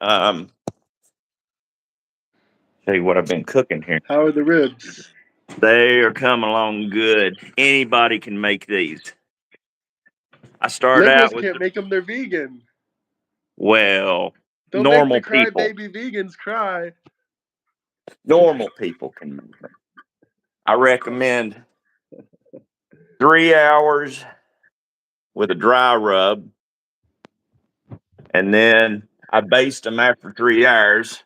Tell you what I've been cooking here. How are the ribs? They are coming along good. Anybody can make these. I started Liberals out with can't make them. They're vegan. well, Don't make the normal people. crybaby vegans cry. Normal people can make them. I recommend 3 hours with a dry rub, and then I baste them after 3 hours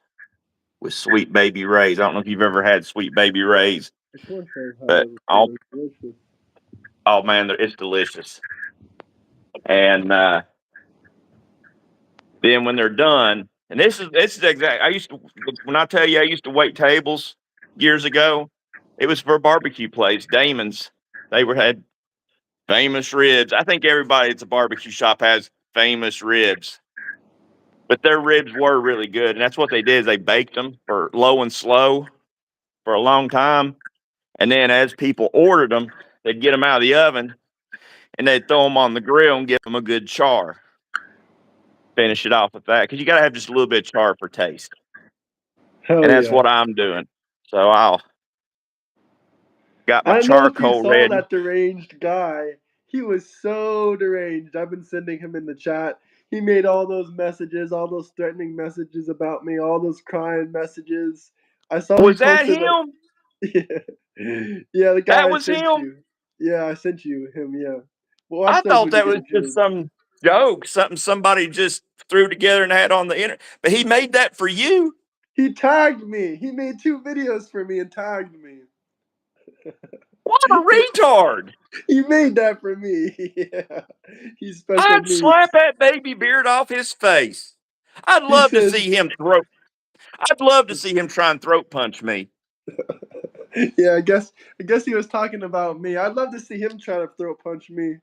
with Sweet Baby Ray's. I don't know if you've ever had Sweet Baby Ray's, Of course I've had but it before. It's delicious. oh man, it's delicious. And then when they're done, and this is exact. I used to when I tell you I used to wait tables years ago. It was for a barbecue place, Damon's. They had famous ribs. I think everybody at the barbecue shop has famous ribs, but their ribs were really good, and that's what they did. Is they baked them for low and slow for a long time, and then as people ordered them, they'd get them out of the oven and they'd throw them on the grill and give them a good char. Finish it off with that because you got to have just a little bit of char for taste, and Hell that's yeah. what I'm doing. So I'll got my I don't know if you charcoal saw ready. that deranged guy. He was so deranged. I've been sending him in the chat. He made all those messages, all those threatening messages about me, all those crying messages. I saw he Was that posted like, him? yeah, the guy That I was sent him. you. Yeah, I sent you him. Yeah, watch I those thought when you that get was a just chance. some joke, something somebody just threw together and had on the internet. But he made that for you. He tagged me. He made 2 videos for me and tagged me. What a retard! He made that for me. Yeah, he's special I'd needs. slap that baby beard off his face. I'd He love to says, see him throat. I'd love to see him try and throat punch me. "Yeah, I guess he was talking about me. I'd love to see him try to throat punch me."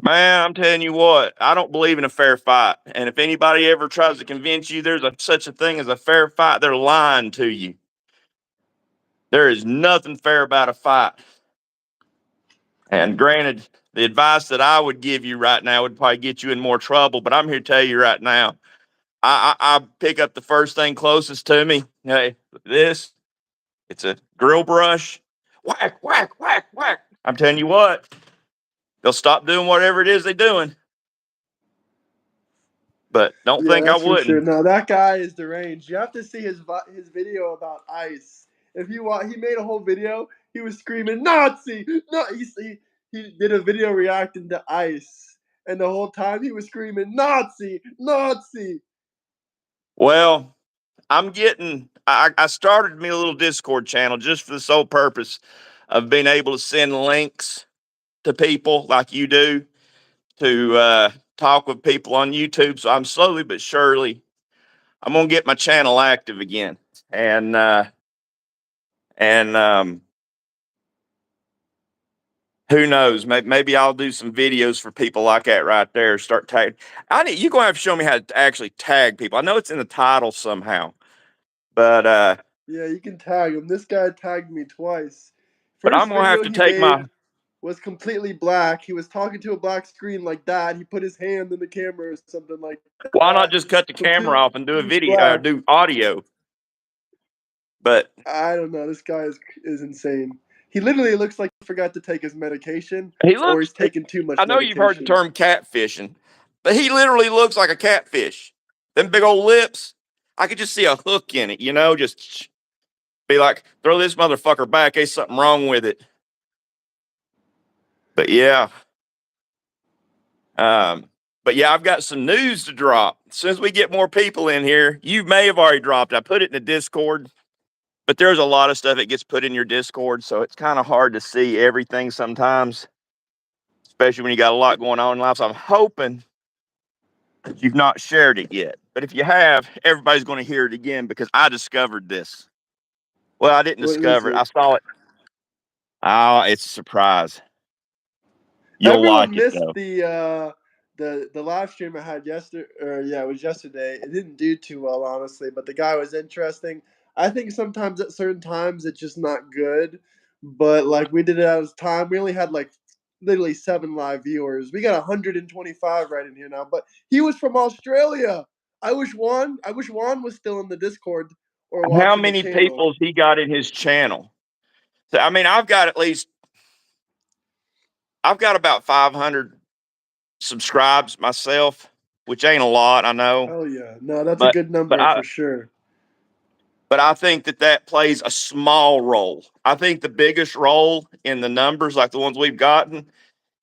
Man, I'm telling you what, I don't believe in a fair fight. And if anybody ever tries to convince you there's such a thing as a fair fight, they're lying to you. There is nothing fair about a fight. And granted, the advice that I would give you right now would probably get you in more trouble, but I'm here to tell you right now, I pick up the first thing closest to me. Hey, it's a grill brush. Whack, whack, whack, whack. I'm telling you what, they'll stop doing whatever it is they're doing. But don't Yeah, think I that's for sure. wouldn't. No, that guy is deranged. You have to see his video about ice. If you want, he made a whole video. He was screaming Nazi. No, he did a video reacting to ice, and the whole time he was screaming Nazi, Nazi. Well, I started me a little Discord channel just for the sole purpose of being able to send links to people like you do to talk with people on YouTube. So I'm slowly but surely I'm gonna get my channel active again, and who knows? Maybe I'll do some videos for people like that right there. Start tag. You're gonna have to show me how to actually tag people. I know it's in the title somehow, but Yeah, you can tag him. This guy tagged me twice. I'm First gonna have video to he take my. made was completely black. He was talking to a black screen like that. He put his hand in the camera or something like Why that. not just cut the camera Completely off and do a video, black. do audio? But I don't know. This guy is insane. He literally looks like he forgot to take his medication he or looks. he's taking too much I know you've heard the medication. term catfishing, but he literally looks like a catfish. Them big old lips. I could just see a hook in it, just be like, throw this motherfucker back. There's something wrong with it. But yeah. But yeah, I've got some news to drop. As soon as we get more people in here, you may have already dropped. I put it in the Discord, but there's a lot of stuff that gets put in your Discord, so it's kind of hard to see everything sometimes, especially when you got a lot going on in life. So I'm hoping that you've not shared it yet. But if you have, everybody's going to hear it again because I discovered this. Well, I didn't What is discover it. it? I saw it. Oh, it's a surprise. You'll Everyone like it missed though. the live stream I had yesterday. Or yeah, it was yesterday. It didn't do too well, honestly, but the guy was interesting. I think sometimes at certain times it's just not good. But like we did it at a time. We only had like literally 7 live viewers. We got 125 right in here now. But he was from Australia. I wish Juan was still in the Discord or How watching the many channel. people has he got in his channel? So, I mean, I've got about 500 subscribes myself, which ain't a lot, I know, Oh yeah, no, that's a but good but number I for sure. but I think that plays a small role. I think the biggest role in the numbers, like the ones we've gotten,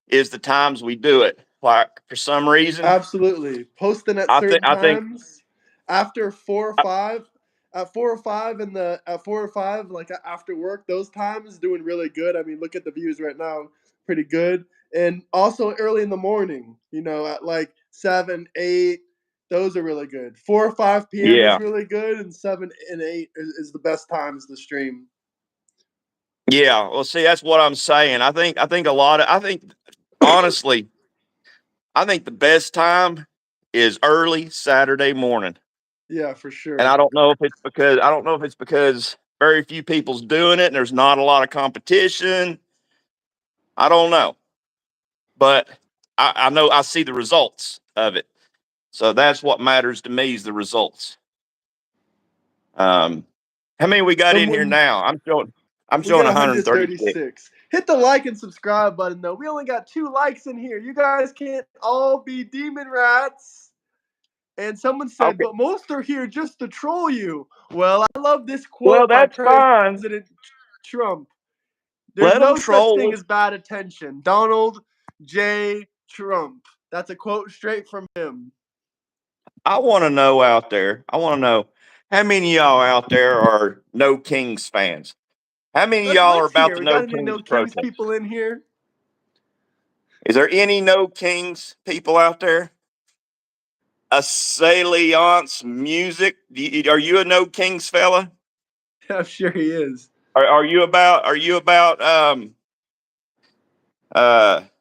is the times we do it. Like for some reason, Absolutely. Posting at certain I think times after 4 or 5, at 4 or 5 at 4 or 5, like after work, those times doing really good. I mean, look at the views right now, pretty good. And also early in the morning, at like 7, 8, those are really good. 4 or 5 p.m. is yeah, really good, and 7 and 8 is the best times to stream. yeah. Well, see, that's what I'm saying. I think honestly, I think the best time is early Saturday morning. Yeah, for And sure. I don't know if it's because very few people's doing it and there's not a lot of competition. I don't know. But I know I see the results of it. So that's what matters to me is the results. How many we got in here Someone now? I'm We showing got 136. 136. Hit the like and subscribe button, though. We only got 2 likes in here. You guys can't all be demon rats. And someone said, Okay. but most are here just to troll you. Well, I love this Well, quote by that's fine. President Trump. There's Let them no such troll thing us. as bad attention. Donald J. Trump. That's a quote straight from him. I want to know out there. I want to know how many of y'all out there are No Kings fans? How many of y'all are Let's about hear. the We No got any Kings No Kings protest? people in here? Is there any No Kings people out there? A Saliance music? Are you a No Kings fella? I'm sure he is. Are you about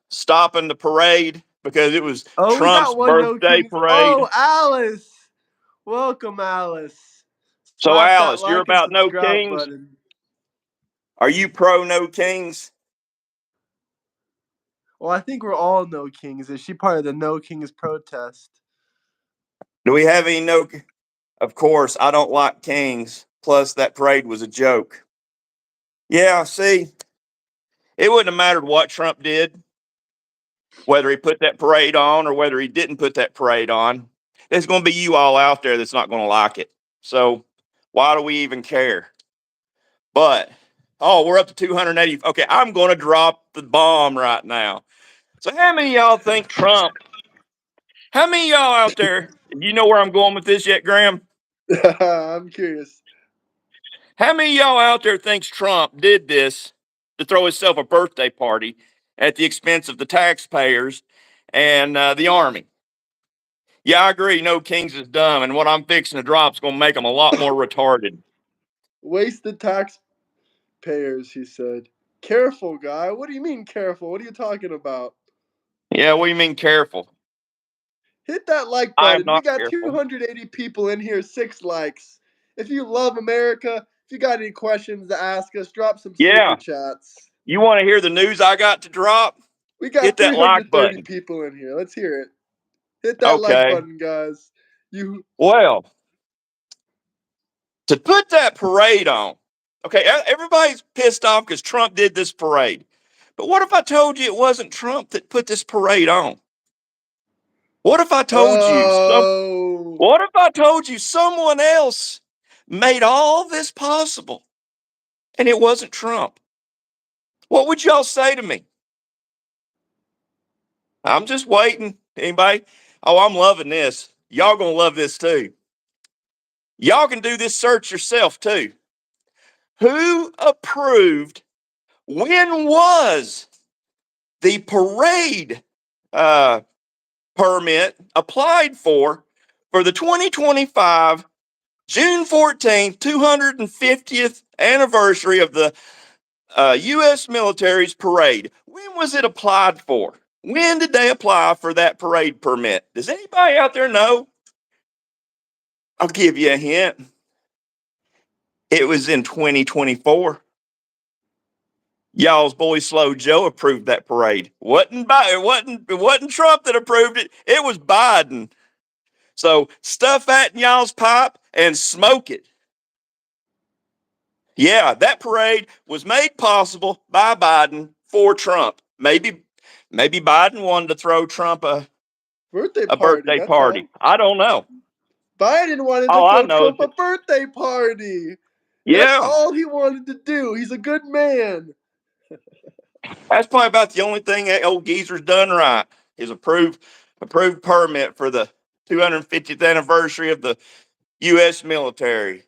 stopping the parade because it was Oh, we Trump's got one No birthday Kings. Oh, parade? Alice. Welcome, Alice. So Slap that Alice, you're like and about No subscribe Kings? button. Are you pro No Kings? Well, I think we're all No Kings. Is she part of the No Kings protest? Do we have any No? Of course, I don't like kings. Plus, that parade was a joke. Yeah, see, it wouldn't have mattered what Trump did, whether he put that parade on or whether he didn't put that parade on. There's going to be you all out there that's not going to like it. So, why do we even care? But, oh, we're up to 280. Okay, I'm going to drop the bomb right now. So, how many of y'all think Trump? How many of y'all out there? Do you know where I'm going with this yet, Graham? I'm curious. How many of y'all out there thinks Trump did this to throw himself a birthday party at the expense of the taxpayers and the army? Yeah, I agree. No Kings is dumb, and what I'm fixing to drop is going to make them a lot more retarded. Wasted taxpayers, he said. Careful, guy. What do you mean careful? What are you talking about? Yeah, what do you mean careful? Hit that like I am button. We not got careful. 280 people in here, 6 likes. If you love America, if you got any questions to ask us, drop some super Yeah, chats. you want to hear the news I got to drop? We got Hit that like 330 button. people in here. Let's hear it. Hit that like Okay. button, guys. You Well, to put that parade on, okay, everybody's pissed off because Trump did this parade. But what if I told you it wasn't Trump that put this parade on? What if I told you Oh, what if I told you someone else made all this possible and it wasn't Trump? What would y'all say to me? I'm just waiting. Anybody? Oh, I'm loving this. Y'all gonna love this too. Y'all can do this search yourself too. Who approved? When was the parade uh, permit applied for the 2025 June 14th, 250th anniversary of the U.S. military's parade? When was it applied for? When did they apply for that parade permit? Does anybody out there know? I'll give you a hint. It was in 2024. Y'all's boy Slow Joe approved that parade. It wasn't Trump that approved it. It was Biden. So stuff that in y'all's pipe and smoke it. Yeah, that parade was made possible by Biden for Trump. Maybe Biden wanted to throw Trump Birthday a party, birthday that's party. all. I don't know. Biden wanted to All I throw know is Trump a that, birthday party. That's yeah, all he wanted to do. He's a good man. that's probably about the only thing that old geezer's done right is approved permit for the 250th anniversary of the U.S. military.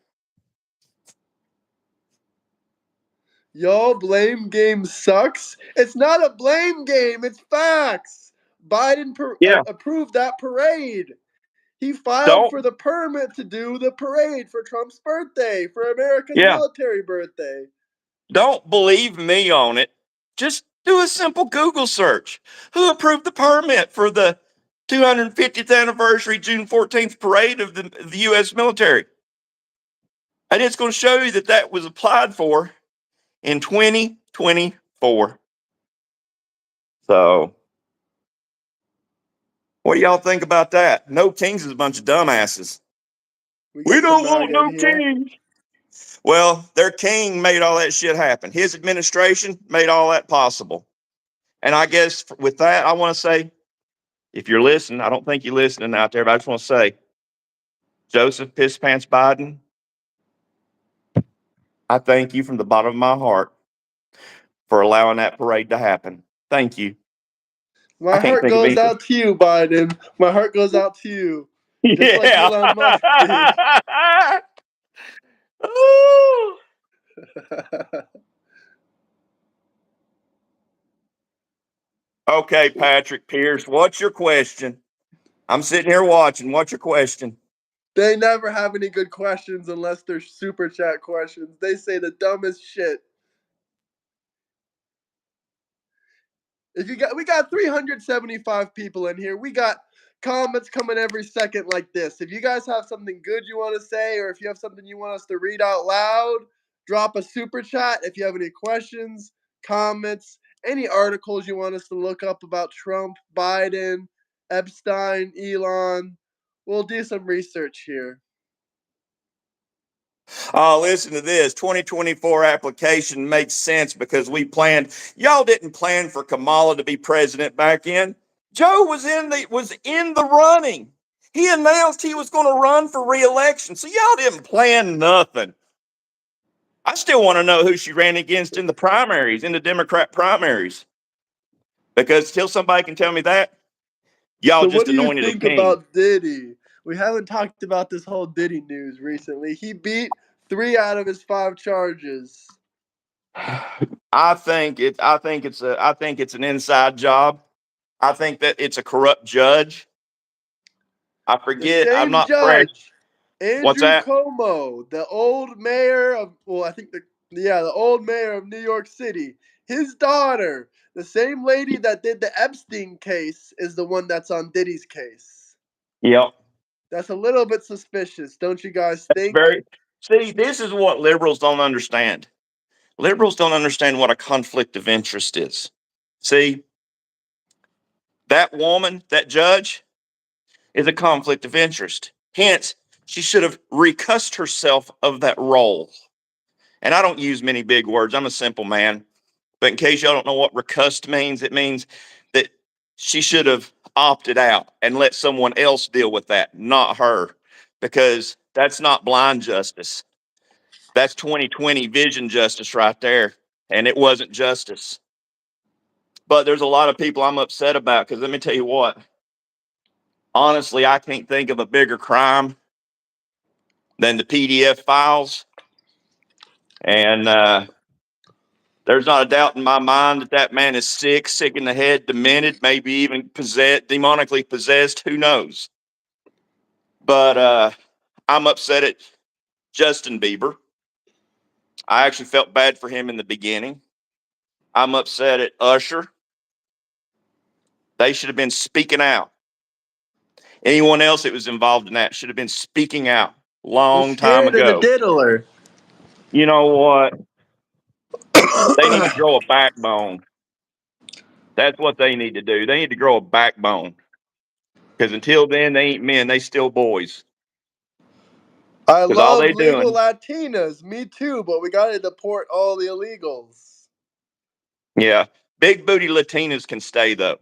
Y'all, blame game sucks. It's not a blame game. It's facts. Biden Yeah, approved that parade. He filed don't for the permit to do the parade for Trump's birthday, for America's yeah, military birthday. don't believe me on it. Just do a simple Google search. Who approved the permit for the 250th anniversary June 14th parade of the U.S. military? And it's going to show you that that was applied for in 2024. So, what do y'all think about that? No Kings is a bunch of dumbasses. We We got some don't want MAGA in no here. Kings. Well, their king made all that shit happen. His administration made all that possible. And I guess with that, I want to say, if you're listening, I don't think you're listening out there, but I just want to say, Joseph Piss Pants Biden, I thank you from the bottom of my heart for allowing that parade to happen. Thank you. I My can't heart think of goes anything. out to you, Biden. My heart goes out to you. Just like Yeah. Elon Musk did. Ooh. Okay, Patrick Pierce, what's your question? I'm sitting here watching. What's your question? They never have any good questions unless they're super chat questions. They say the dumbest shit. We got 375 people in here. We got comments coming every second like this. If you guys have something good you want to say, or if you have something you want us to read out loud, drop a super chat. If you have any questions, comments, any articles you want us to look up about Trump, Biden, Epstein, Elon, we'll do some research here. Oh, listen to this. 2024 application makes sense because y'all didn't plan for Kamala to be president back in. Joe was in the running. He announced he was going to run for re-election. So y'all didn't plan nothing. I still want to know who she ran against in the primaries, in the Democrat primaries. Because till somebody can tell me that, y'all So, what just do you anointed a think king. about Diddy? We haven't talked about this whole Diddy news recently. He beat 3 out of his 5 charges. I think it's an inside job. I think that it's a corrupt judge. I The forget. I'm same not fresh. judge, What's Andrew that? Cuomo, the old mayor of, well, I think the old mayor of New York City, his daughter, the same lady that did the Epstein case, is the one that's on Diddy's case. Yep. That's a little bit suspicious, don't you guys That's think? very. See, this is what liberals don't understand. Liberals don't understand what a conflict of interest is. See, that woman, that judge, is a conflict of interest. Hence, she should have recussed herself of that role. And I don't use many big words. I'm a simple man. But in case y'all don't know what recussed means, it means that she should have opted out and let someone else deal with that, not her, because that's not blind justice. That's 2020 vision justice right there. And it wasn't justice. But there's a lot of people I'm upset about because let me tell you what, honestly, I can't think of a bigger crime than the PDF files. And there's not a doubt in my mind that that man is sick in the head, demented, maybe even possessed, demonically possessed. Who knows? But I'm upset at Justin Bieber. I actually felt bad for him in the beginning. I'm upset at Usher. They should have been speaking out. Anyone else that was involved in that should have been speaking out The long time scared and the ago. diddler. You know what? They need to grow a backbone. That's what they need to do. They need to grow a backbone. Because until then, they ain't men; they still boys. I Because all love they legal doing, Latinas. Me too, but we gotta deport all the illegals. yeah, big booty Latinas can stay though.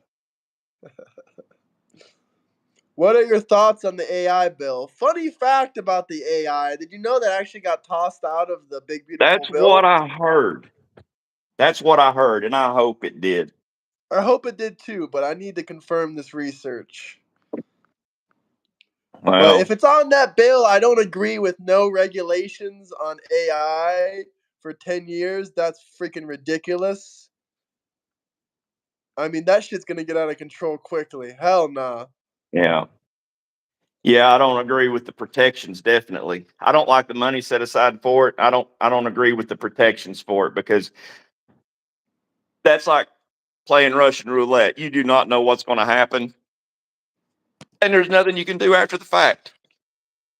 What are your thoughts on the AI bill? Funny fact about the AI. Did you know that actually got tossed out of the big beautiful That's what bill? I heard. That's what I heard, and I hope it did. I hope it did too, but I need to confirm this research. But Well, if it's on that bill, I don't agree with no regulations on AI for 10 years. That's freaking ridiculous. I mean, that shit's gonna get out of control quickly. Hell nah. yeah. Yeah, I don't agree with the protections, definitely. I don't like the money set aside for it. I don't agree with the protections for it because that's like playing Russian roulette. You do not know what's going to happen, and there's nothing you can do after the fact.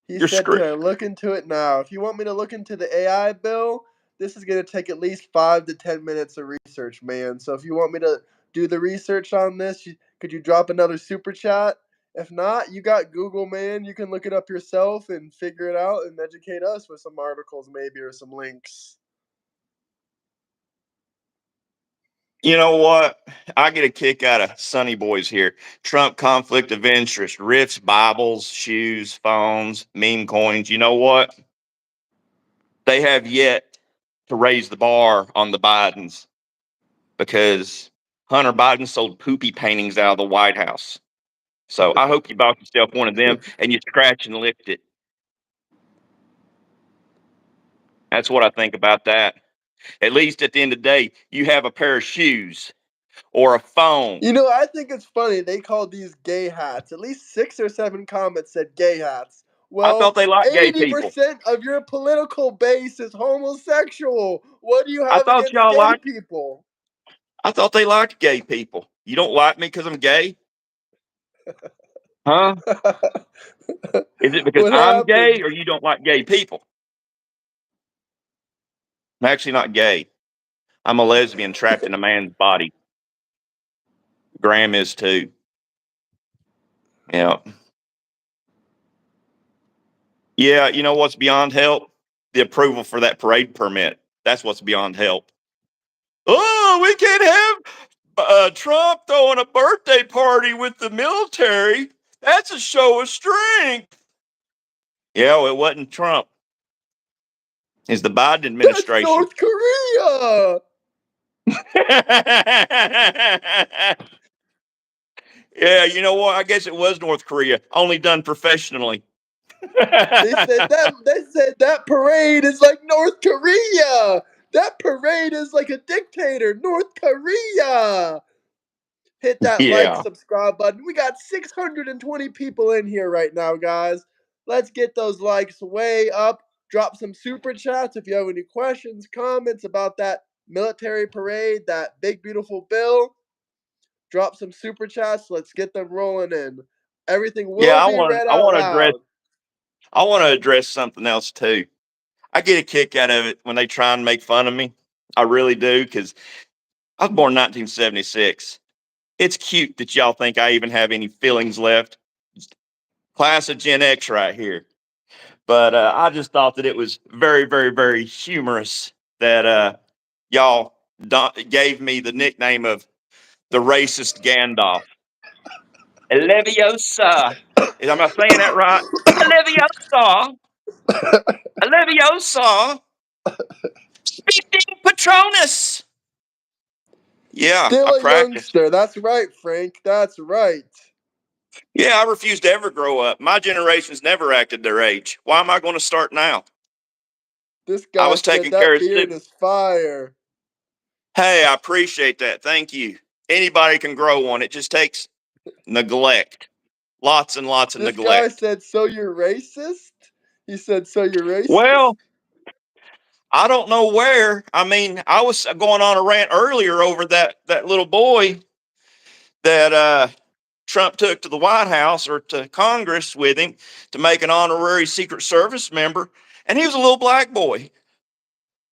He You're said screwed. to look into it now. If you want me to look into the AI bill, this is going to take at least 5 to 10 minutes of research, man. So if you want me to do the research on this, could you drop another super chat? If not, you got Google, man. You can look it up yourself and figure it out and educate us with some articles, maybe, or some links. You know what? I get a kick out of Sunny Boys here. Trump conflict of interest, riffs, Bibles, shoes, phones, meme coins. You know what? They have yet to raise the bar on the Bidens because Hunter Biden sold poopy paintings out of the White House. So I hope you bought yourself one of them and you scratch and lift it. That's what I think about that. At least at the end of the day, you have a pair of shoes or a phone. You know, I think it's funny. They call these gay hats. At least 6 or 7 comments said gay hats. I Well, thought they liked gay people. 80% of your political base is homosexual. What do you I have against against y'all gay liked. people? I thought they liked gay people. You don't like me because I'm gay, huh? Is it because What I'm gay happened? or you don't like gay people? I'm actually not gay. I'm a lesbian trapped in a man's body. Graham is too. Yeah. Yeah, you know what's beyond help? The approval for that parade permit. That's what's beyond help. Oh, we can't have Trump throwing a birthday party with the military. That's a show of strength. Yeah, well, it wasn't Trump. It's the Biden That's administration. North Korea. Yeah, you know what? I guess it was North Korea, only done professionally. They said that parade is like North Korea. That parade is like a dictator. North Korea. Hit that like, Yeah. subscribe button. We got 620 people in here right now, guys. Let's get those likes way up. Drop some super chats if you have any questions, comments about that military parade, that big, beautiful bill. Drop some super chats. Let's get them rolling in. Everything Yeah, will be read out loud. I want to address something else too. I get a kick out of it when they try and make fun of me. I really do because I was born in 1976. It's cute that y'all think I even have any feelings left. Class of Gen X right here. But I just thought that it was very, very, very humorous that y'all gave me the nickname of the racist Gandalf. Leviosa. Am I saying that right? Leviosa. Leviosa. Speaking Patronus. Yeah, I Still a practiced. youngster. That's right, Frank. That's right. Yeah, I refuse to ever grow up. My generation's never acted their age. Why am I going to start now? This I guy was said taking care that of beard sick. is fire. Hey, I appreciate that. Thank you. Anybody can grow one. It just takes neglect. Lots and lots of This guy neglect. said, so you're racist? He said, so you're racist? Well, I don't know where. I mean, I was going on a rant earlier over that little boy that Trump took to the White House or to Congress with him to make an honorary Secret Service member, and he was a little black boy.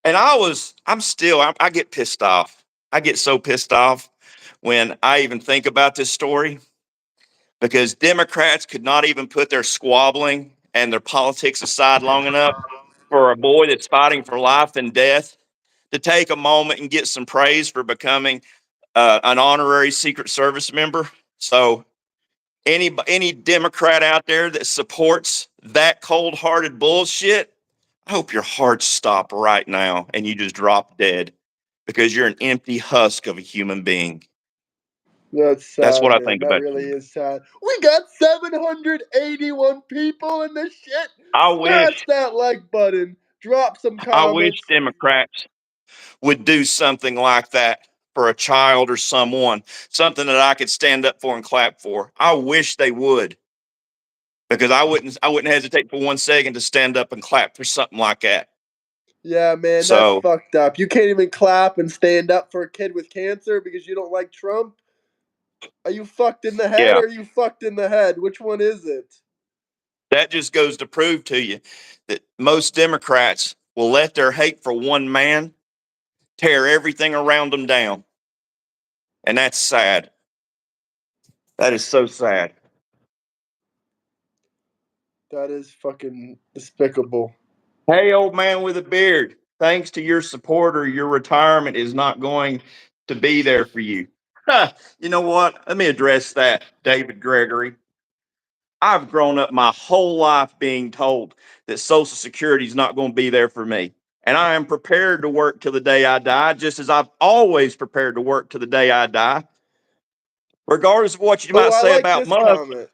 And I get pissed off. I get so pissed off when I even think about this story because Democrats could not even put their squabbling and their politics aside long enough for a boy that's fighting for life and death to take a moment and get some praise for becoming an honorary Secret Service member. So any Democrat out there that supports that cold-hearted bullshit, I hope your hearts stop right now and you just drop dead because you're an empty husk of a human being. That's sad, That's what I man. think That about really you. is sad. We got 781 people in this shit. I Smash wish that like button. Drop some I wish comments. Democrats would do something like that for a child or someone, something that I could stand up for and clap for. I wish they would, because I wouldn't hesitate for 1 second to stand up and clap for something like that. Yeah, man, that's So fucked up. You can't even clap and stand up for a kid with cancer because you don't like Trump? Are you fucked in the head yeah, or are you fucked in the head? Which one is it? that just goes to prove to you that most Democrats will let their hate for one man tear everything around them down. And that's sad. That is so sad. That is fucking despicable. Hey, old man with a beard, thanks to your supporter, your retirement is not going to be there for you. You know what? Let me address that, David Gregory. I've grown up my whole life being told that Social Security is not going to be there for me. And I am prepared to work till the day I die, just as I've always prepared to work till the day I die. Regardless of what you Oh, might I say like about this Musk, comment.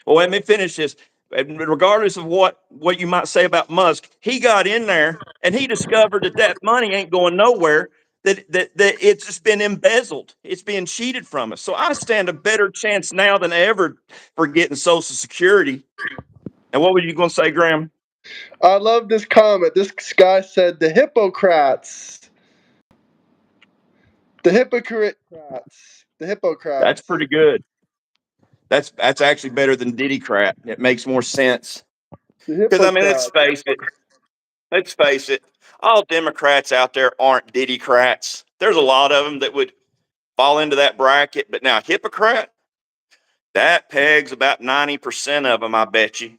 well, let me finish this. And regardless of what you might say about Musk, he got in there and he discovered that that money ain't going nowhere. That it's just been embezzled. It's being cheated from us. So I stand a better chance now than ever for getting Social Security. And what were you going to say, Graham? I love this comment. This guy said the Hippocrats. The Hippocrats. The That's Hippocrats. pretty good. That's actually better than Diddy crap. It makes more sense. The Because I mean, let's Hippocrats. face it. Let's face it. All Democrats out there aren't Diddy-crats. There's a lot of them that would fall into that bracket. But now, hypocrite, that pegs about 90% of them, I bet you.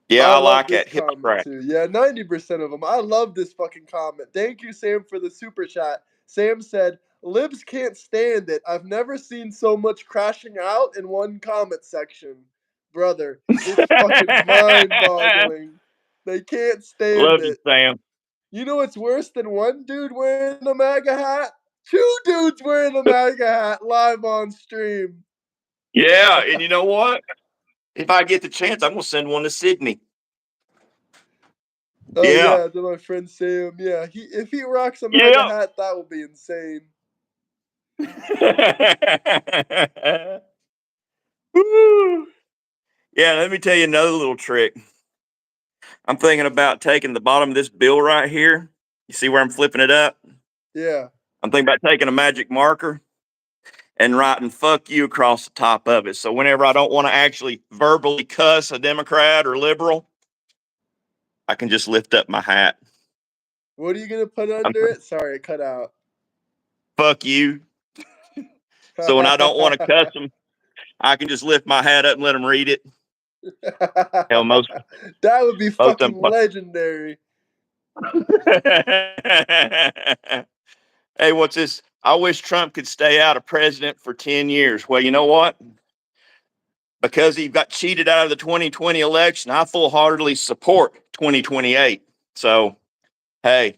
Yeah, I I love like this that. comment Hypocrite. too. Yeah, 90% of them. I love this fucking comment. Thank you, Sam, for the super chat. Sam said, Libs can't stand it. I've never seen so much crashing out in one comment section. Brother, it's fucking mind boggling. They can't stand Love you, it. Sam. You know what's worse than one dude wearing a MAGA hat? Two dudes wearing a MAGA hat live on stream. Yeah, and you know what? If I get the chance, I'm going to send one to Sydney. Oh Yeah. yeah, to my friend Sam. Yeah, if he rocks a MAGA Yeah. hat, that will be insane. Woo. Yeah, let me tell you another little trick. I'm thinking about taking the bottom of this bill right here. You see where I'm flipping it up? Yeah. I'm thinking about taking a magic marker and writing fuck you across the top of it. So whenever I don't want to actually verbally cuss a Democrat or liberal, I can just lift up my hat. What are you gonna put I'm, under it? Sorry, it cut out. fuck you. So when I don't want to cuss them, I can just lift my hat up and let them read it. Hell, That would be most of fucking legendary. them. Hey, what's this? I wish Trump could stay out of president for 10 years. Well, you know what? Because he got cheated out of the 2020 election, I full heartedly support 2028. So, hey,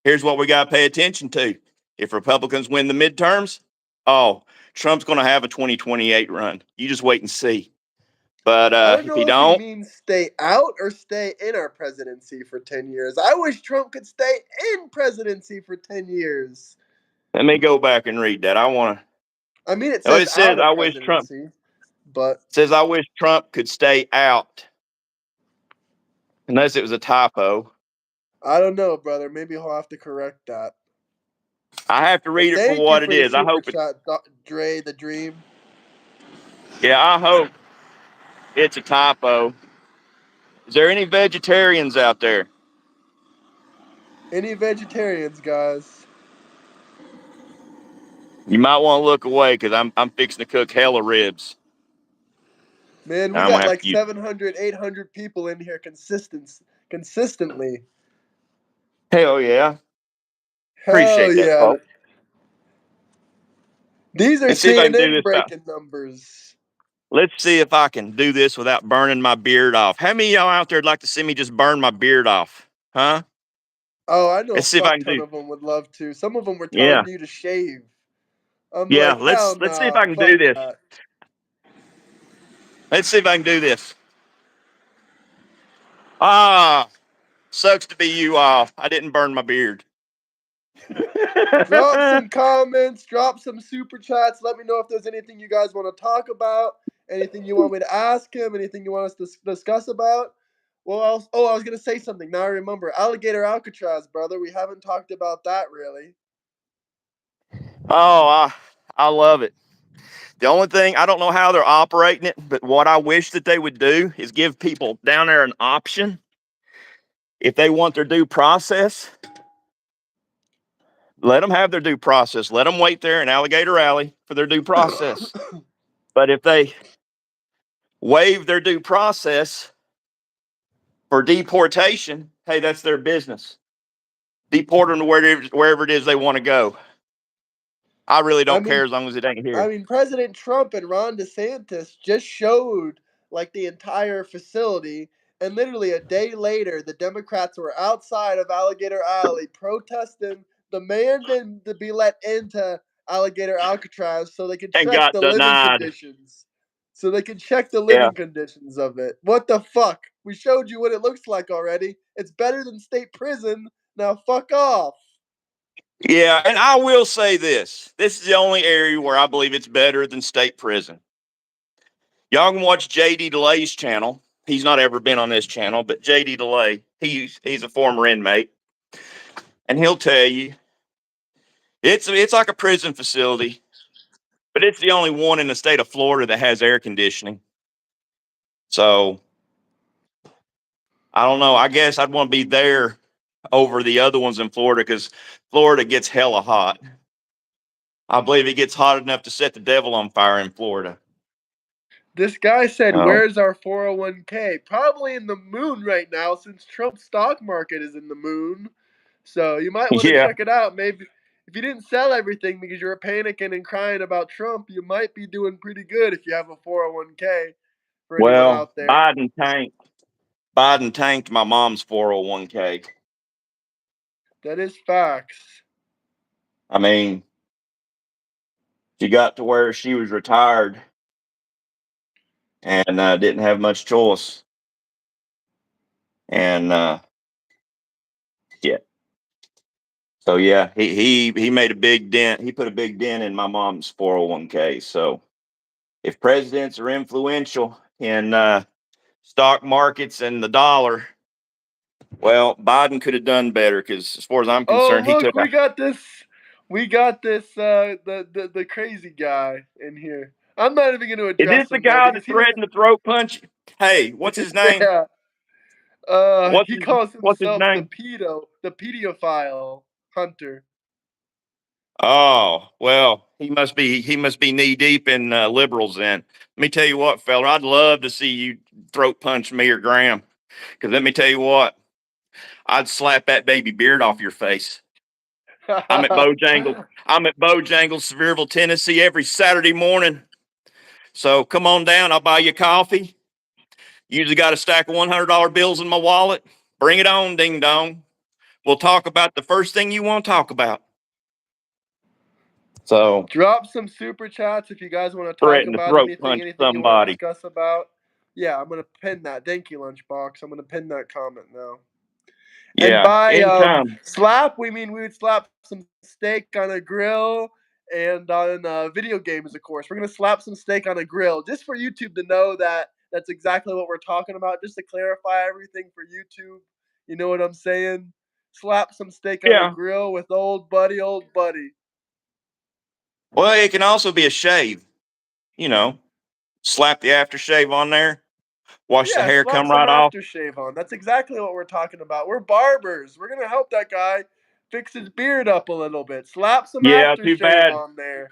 here's what we got to pay attention to. If Republicans win the midterms, oh, Trump's going to have a 2028 run. You just wait and see. But I don't if he know if he don't, means stay out or stay in our presidency for 10 years. I wish Trump could stay in presidency for 10 years. let me go back and read that. I want to. I mean, it Oh, says it says out of I wish Trump. presidency, but It says I wish Trump could stay out, unless it was a typo. I don't know, brother. Maybe he'll have to correct that. I have to But read it for thank you what it for the is. I super hope it. chat, Dre the Dream. Yeah, I hope it's a typo. Is there any vegetarians out there? Any vegetarians, guys? You might want to look away because I'm fixing to cook hella ribs. Man, we I'm gonna got have like to use. 700, 800 people in here consistently. Hell yeah, Hell appreciate that, yeah. folks. These are Let's see if I can do CNN this. breaking numbers. Let's see if I can do this without burning my beard off. How many of y'all out there would like to see me just burn my beard off? Huh? Oh, I know a Let's see if I fuck can ton do. of them would love to. Some of them were Yeah, telling you to shave. I'm yeah. like, hell Let's see if nah, I can fuck do this. that. Let's see if I can do this. Ah, sucks to be you all. I didn't burn my beard. Drop some comments, drop some super chats. Let me know if there's anything you guys want to talk about, anything you want me to ask him, anything you want us to discuss about. Well, I was gonna say something. Now I remember. Alligator Alcatraz, brother. We haven't talked about that really. Oh, I love it. The only thing I don't know how they're operating it, but what I wish that they would do is give people down there an option if they want their due process. Let them have their due process. Let them wait there in Alligator Alley for their due process. But if they waive their due process for deportation, hey, that's their business. Deport them to wherever it is they want to go. I really I don't mean, care as long as it ain't here. President Trump and Ron DeSantis just showed like the entire facility, and literally a day later, the Democrats were outside of Alligator Alley protesting, demanding to be let into Alligator Alcatraz so they could And check got the living denied. conditions. So they could check the Yeah. living conditions of it. What the fuck? We showed you what it looks like already. It's better than state prison. Now fuck off. Yeah, and I will say this. This is the only area where I believe it's better than state prison. Y'all can watch JD DeLay's channel. He's not ever been on this channel, but JD DeLay, he's a former inmate, and he'll tell you it's like a prison facility, but it's the only one in the state of Florida that has air conditioning. So I don't know. I guess I'd want to be there over the other ones in Florida because Florida gets hella hot. I believe it gets hot enough to set the devil on fire in Florida. This guy said, Oh, where's our 401k? Probably in the moon right now since Trump's stock market is in the moon. So you might want to yeah. check it out. Maybe if you didn't sell everything because you were panicking and crying about Trump, you might be doing pretty good if you have a 401k for anyone Well, out there. Biden tanked my mom's 401k. That is facts. I mean, she got to where she was retired and didn't have much choice. And yeah, so yeah, he made a big dent. He put a big dent in my mom's 401k. So if presidents are influential in stock markets and the dollar, well, Biden could have done better because, as far as I'm Oh concerned, he look, took a. we got this the crazy guy in here. I'm not even going to Is this address the him though guy because that he doesn't. threatened to throat punch? Hey, what's his name? Yeah. What's He his calls What's his himself name? the pedophile hunter. Oh, well, he must be knee deep in liberals then. Let me tell you what, fella, I'd love to see you throat punch me or Graham. Because let me tell you what, I'd slap that baby beard off your face. I'm at Bojangles. I'm at Bojangles, Sevierville, Tennessee, every Saturday morning. So come on down. I'll buy you coffee. Usually got a stack of $100 bills in my wallet. Bring it on, ding dong. We'll talk about the first thing you want to talk about. So Drop some super chats if you guys want to talk threaten to about throat anything, punch anything you want to somebody. discuss about. Yeah, I'm gonna pin that. Thank you, Lunchbox. I'm gonna pin that comment now. And Yeah, by anytime. slap, we mean we would slap some steak on a grill and on video games, of course. We're gonna slap some steak on a grill just for YouTube to know that that's exactly what we're talking about. Just to clarify everything for YouTube. You know what I'm saying? Slap some steak on a Yeah. grill with old buddy, old buddy. Well, it can also be a shave. You know, slap the aftershave on there, wash the Yeah, hair, slap come some right off. aftershave on. That's exactly what we're talking about. We're barbers. We're gonna help that guy fix his beard up a little bit. Slap some Yeah, too aftershave bad. on there.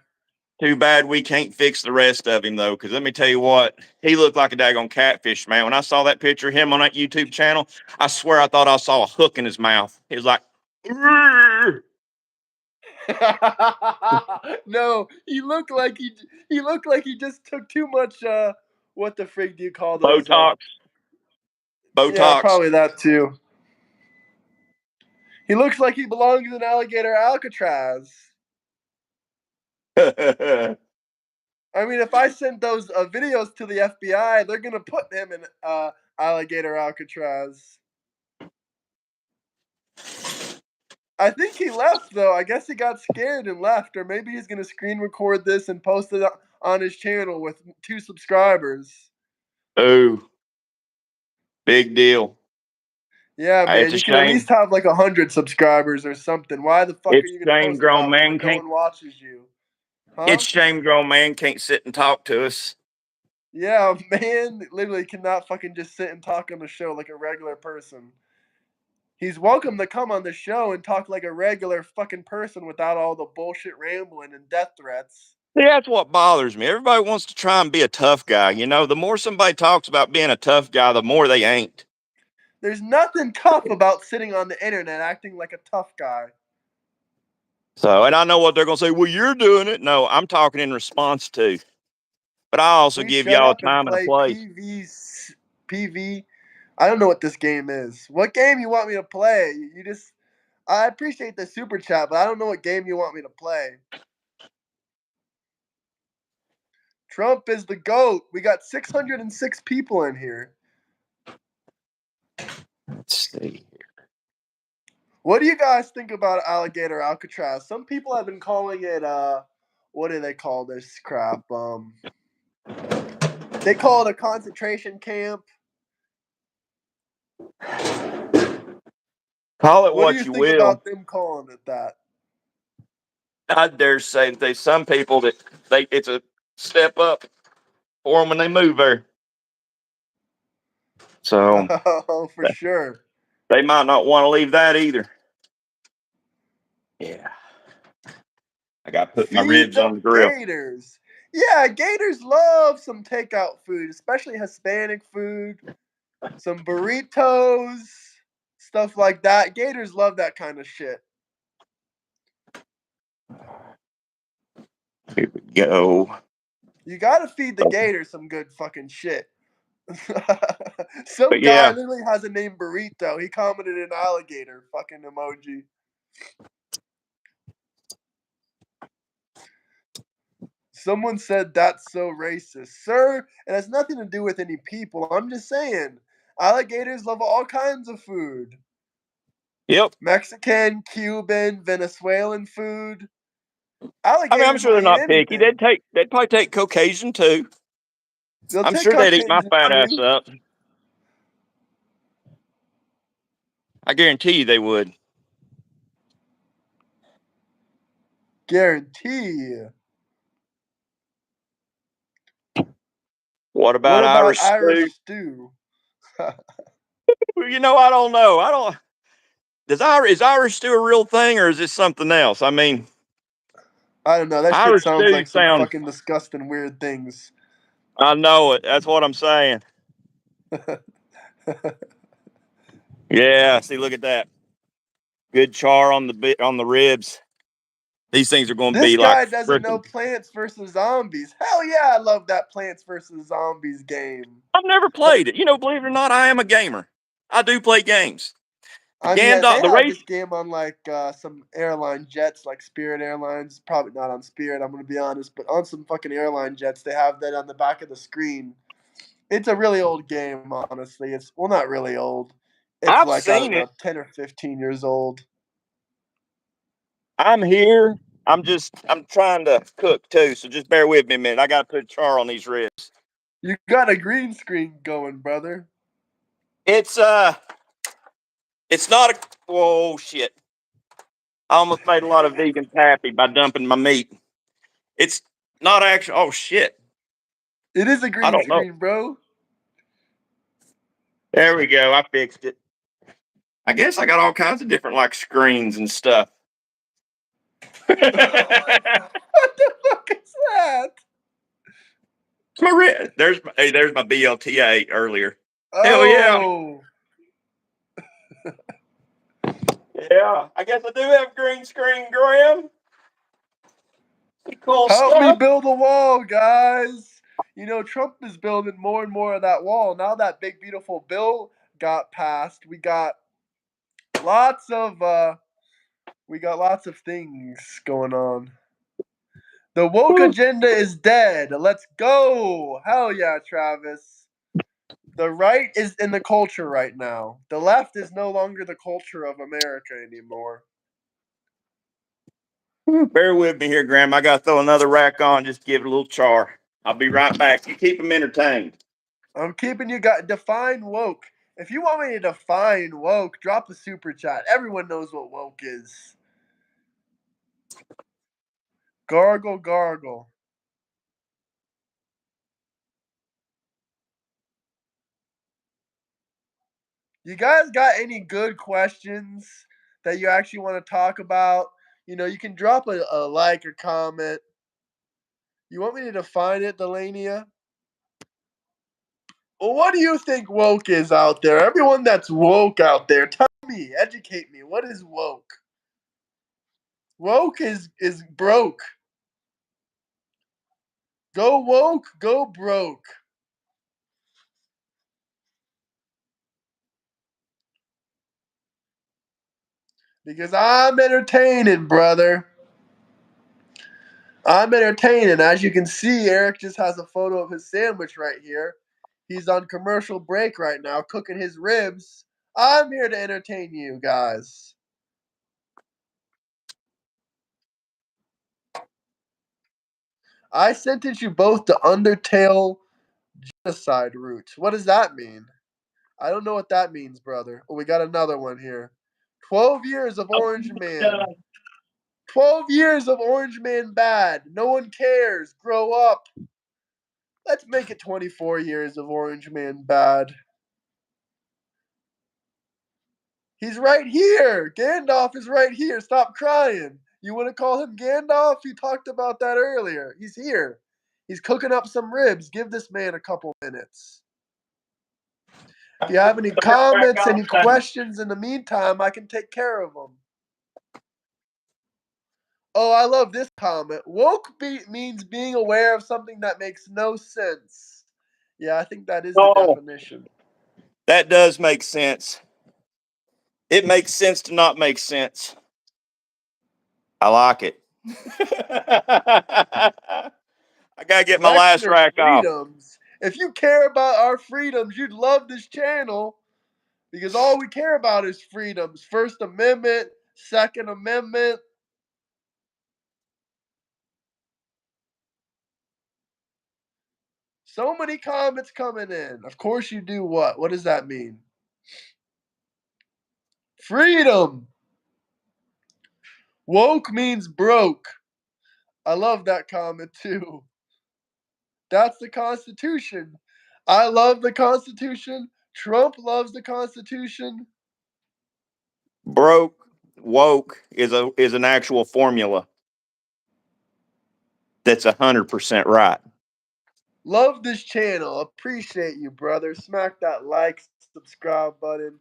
Too bad we can't fix the rest of him though, because let me tell you what, he looked like a daggone catfish, man. When I saw that picture of him on that YouTube channel, I swear I thought I saw a hook in his mouth. He was like, "Rrr." No, he looked like he just took too much. What the frig do you call those? Botox, Yeah, Botox. probably that too. He looks like he belongs in alligator Alcatraz. I mean, if I sent those videos to the FBI, they're gonna put him in alligator Alcatraz. I think he left though. I guess he got scared and left, or maybe he's gonna screen record this and post it on his channel with 2 subscribers. Oh, big deal. Yeah, man, It's a you can at shame. least have like 100 subscribers or something. Why the fuck are It's you a gonna shame post grown about him man when no can't. one watches you? Huh? It's a shame grown man can't sit and talk to us. Yeah, man, literally cannot fucking just sit and talk on the show like a regular person. He's welcome to come on the show and talk like a regular fucking person without all the bullshit rambling and death threats. See, that's what bothers me. Everybody wants to try and be a tough guy. You know, the more somebody talks about being a tough guy, the more they ain't. There's nothing tough about sitting on the internet acting like a tough guy. So, and I know what they're going to say. Well, you're doing it. No, I'm talking in response to. But I also Please give shut y'all a up and time and a play place. PV. I don't know what this game is. What game you want me to play? I appreciate the super chat, but I don't know what game you want me to play. Trump is the GOAT. We got 606 people in here. Let's see. What do you guys think about alligator Alcatraz? Some people have been calling it what do they call this crap? They call it a concentration camp. Call it What do what you you think will. about them calling it that? I dare say that there's some people that it's a step up for them when they move there. So Oh, for sure. they might not want to leave that either. Yeah. I got to put my Feed ribs on the them grill. gators. Yeah, gators love some takeout food, especially Hispanic food. Some burritos, stuff like that. Gators love that kind of shit. Here we go. You gotta feed the gators some good fucking shit. Some But guy yeah, literally has a name Burrito. He commented an alligator fucking emoji. Someone said that's so racist. Sir, it has nothing to do with any people. I'm just saying. Alligators love all kinds of food. yep. Mexican, Cuban, Venezuelan food. I mean, I'm Alligators sure will they're eat not picky. anything. They'd probably take Caucasian too. They'll I'm take sure they'd eat my Caucasian fat ass too. up. I guarantee you they would. Guarantee. What What about about Irish stew? Irish stew? You know, I don't know. I don't. Is Irish stew a real thing or is this something else? I mean, I don't know. That shit Irish sounds stew like some sounds. fucking disgusting weird things. I know it. That's what I'm saying. Yeah. See, look at that. Good char on the ribs. These things are going to This be like guy doesn't know freaking. Plants vs. Zombies. Hell yeah, I love that Plants vs. Zombies game. I've never played it. You know, believe it or not, I am a gamer. I do play games. The I mean, they Gandalf, the have race. this game on like some airline jets, like Spirit Airlines. Probably not on Spirit, I'm gonna be honest, but on some fucking airline jets, they have that on the back of the screen. It's a really old game, honestly. It's well, not really old. It's I've like I don't seen know, it. 10 or 15 years old. I'm here. I'm trying to cook too, so just bear with me a minute. I got to put char on these ribs. You got a green screen going, brother. It's it's not a. Whoa, shit! I almost made a lot of vegans happy by dumping my meat. It's not actually. Oh shit! It is a I green don't know. screen, bro. There we go. I fixed it. I guess I got all kinds of different like screens and stuff. What the fuck is that? There's my BLTA earlier. Hell yeah. Oh, Yeah. I guess I do have green screen, Graham. Cool help me stuff. build a wall, guys. You know, Trump is building more and more of that wall. Now that big beautiful bill got passed, lots of we got lots of things going on. The woke agenda is dead. Let's go. Hell yeah, Travis. The right is in the culture right now. The left is no longer the culture of America anymore. Bear with me here, Graham. I got to throw another rack on, just give it a little char. I'll be right back. You keep them entertained. I'm keeping you guys. Define woke. If you want me to define woke, drop a super chat. Everyone knows what woke is. Gargle, gargle. You guys got any good questions that you actually want to talk about? You know, you can drop a like or comment. You want me to define it, Delania? Well, what do you think woke is out there? Everyone that's woke out there, tell me, educate me. What is woke? Woke is broke. Go woke, go broke. Because I'm entertaining, brother. I'm entertaining. As you can see, Eric just has a photo of his sandwich right here. He's on commercial break right now, cooking his ribs. I'm here to entertain you guys. I sentenced you both to Undertale genocide route. What does that mean? I don't know what that means, brother. Oh, we got another one here. 12 years of Orange Man. 12 years of Orange Man bad. No one cares. Grow up. Let's make it 24 years of Orange Man bad. He's right here. Gandalf is right here. Stop crying. You want to call him Gandalf? You talked about that earlier. He's here. He's cooking up some ribs. Give this man a couple minutes. If you have any comments, any questions in the meantime, I can take care of them. Oh, I love this comment. Woke means being aware of something that makes no sense. Yeah, I think that is the definition. That does make sense. It makes sense to not make sense. I like it. I gotta get my last rack off. If you care about our freedoms, you'd love this channel because all we care about is freedoms. First Amendment, Second Amendment. So many comments coming in. Of course you do what? What does that mean? Freedom. Woke means broke. I love that comment too. That's the Constitution. I love the Constitution. Trump loves the Constitution. Broke, woke is an actual formula that's 100% right. Love this channel. Appreciate you, brother. Smack that like, subscribe button.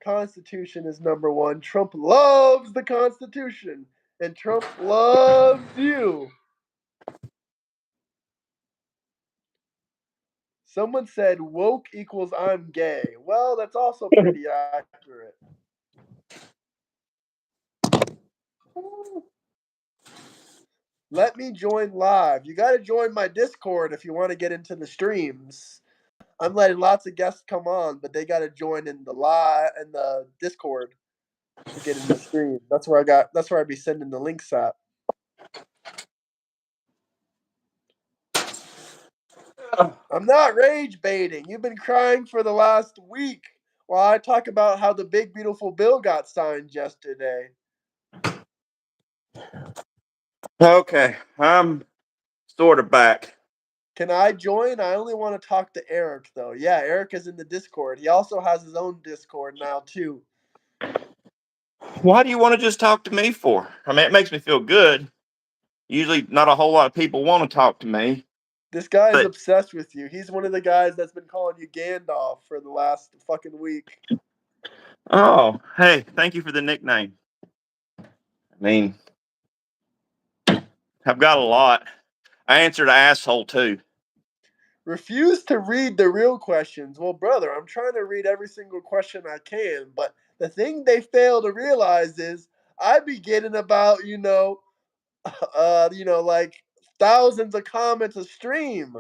Constitution is number one. Trump loves the Constitution. And Trump loves you. Someone said woke equals I'm gay. Well, that's also pretty accurate. Let me join live. You got to join my Discord if you want to get into the streams. I'm letting lots of guests come on, but they got to join in the Discord to get in the stream. That's where I'd be sending the links at. I'm not rage baiting. You've been crying for the last week while I talk about how the big beautiful bill got signed yesterday. Okay, I'm sort of back. Can I join? I only want to talk to Eric, though. Yeah, Eric is in the Discord. He also has his own Discord now, too. Why do you want to just talk to me for? I mean, it makes me feel good. Usually, not a whole lot of people want to talk to me. This guy is But obsessed with you. He's one of the guys that's been calling you Gandalf for the last fucking week. oh, hey, thank you for the nickname. I mean, I've got a lot. I answered asshole too. Refuse to read the real questions. Well, brother, I'm trying to read every single question I can, but the thing they fail to realize is I be getting about, like thousands of comments a stream.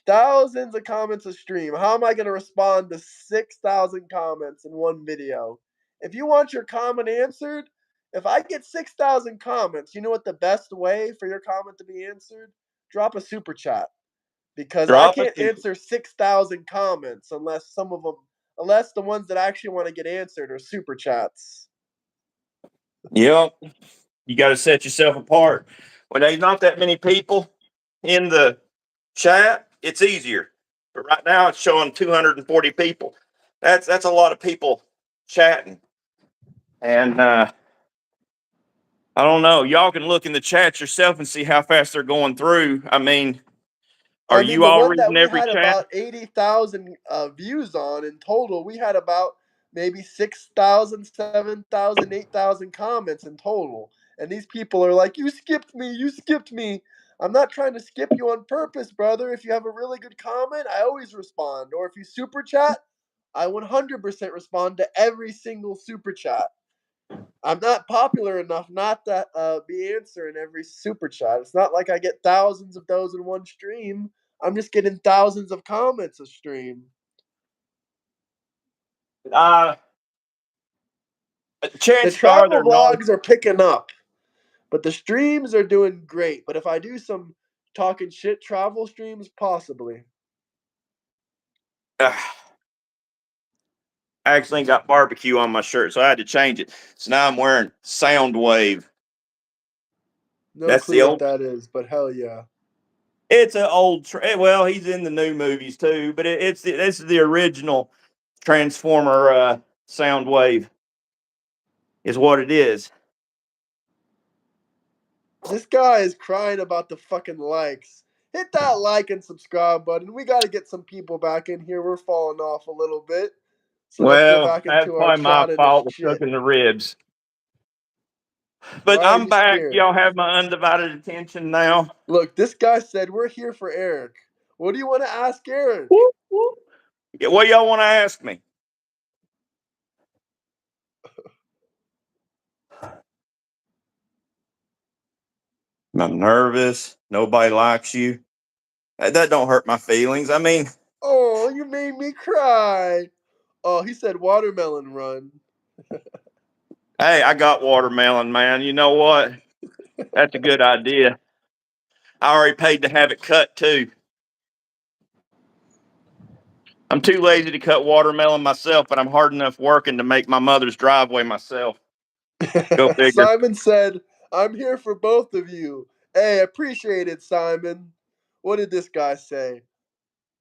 Thousands of comments a stream. How am I going to respond to 6,000 comments in one video? If you want your comment answered, if I get 6,000 comments, you know what the best way for your comment to be answered? Drop a super chat. Because I Drop a can't super. answer 6,000 comments unless unless the ones that actually want to get answered are super chats. Yep. You got to set yourself apart. When there's not that many people in the chat, it's easier. But right now, it's showing 240 people. That's a lot of people chatting. And I don't know. Y'all can look in the chat yourself and see how fast they're going through. I mean, are I mean, you the all one that reading we every had chat? about 80,000 views on in total, we had about maybe 6,000, 7,000, 8,000 comments in total. And these people are like, you skipped me, you skipped me. I'm not trying to skip you on purpose, brother. If you have a really good comment, I always respond. Or if you super chat, I 100% respond to every single super chat. I'm not popular enough not to be answering every super chat. It's not like I get thousands of those in one stream. I'm just getting thousands of comments a stream. Uh, The chances are travel they're not. vlogs are picking up, but the streams are doing great. But if I do some talking shit travel streams, possibly. I actually got barbecue on my shirt, so I had to change it. So now I'm wearing Soundwave. No That's clue the what old. that is, but hell yeah. It's an old. Well, he's in the new movies too, but this is the original Transformer Soundwave. Is what it is. This guy is crying about the fucking likes. Hit that like and subscribe button. We got to get some people back in here. We're falling off a little bit. So let's get Well, back that's into our probably my chatting and fault with shit. cooking the ribs. But Why are I'm you back. scared? Y'all have my undivided attention now. Look, this guy said we're here for Eric. What do you want to ask Eric? Whoop, whoop. Yeah, what y'all want to ask me? I'm nervous. Nobody likes you. That don't hurt my feelings. I mean, Oh, you made me cry. Oh, he said watermelon run. hey, I got watermelon, man. You know what? That's a good idea. I already paid to have it cut too. I'm too lazy to cut watermelon myself, but I'm hard enough working to make my mother's driveway myself. Go figure. Simon said, I'm here for both of you. Hey, appreciate it, Simon. What did this guy say?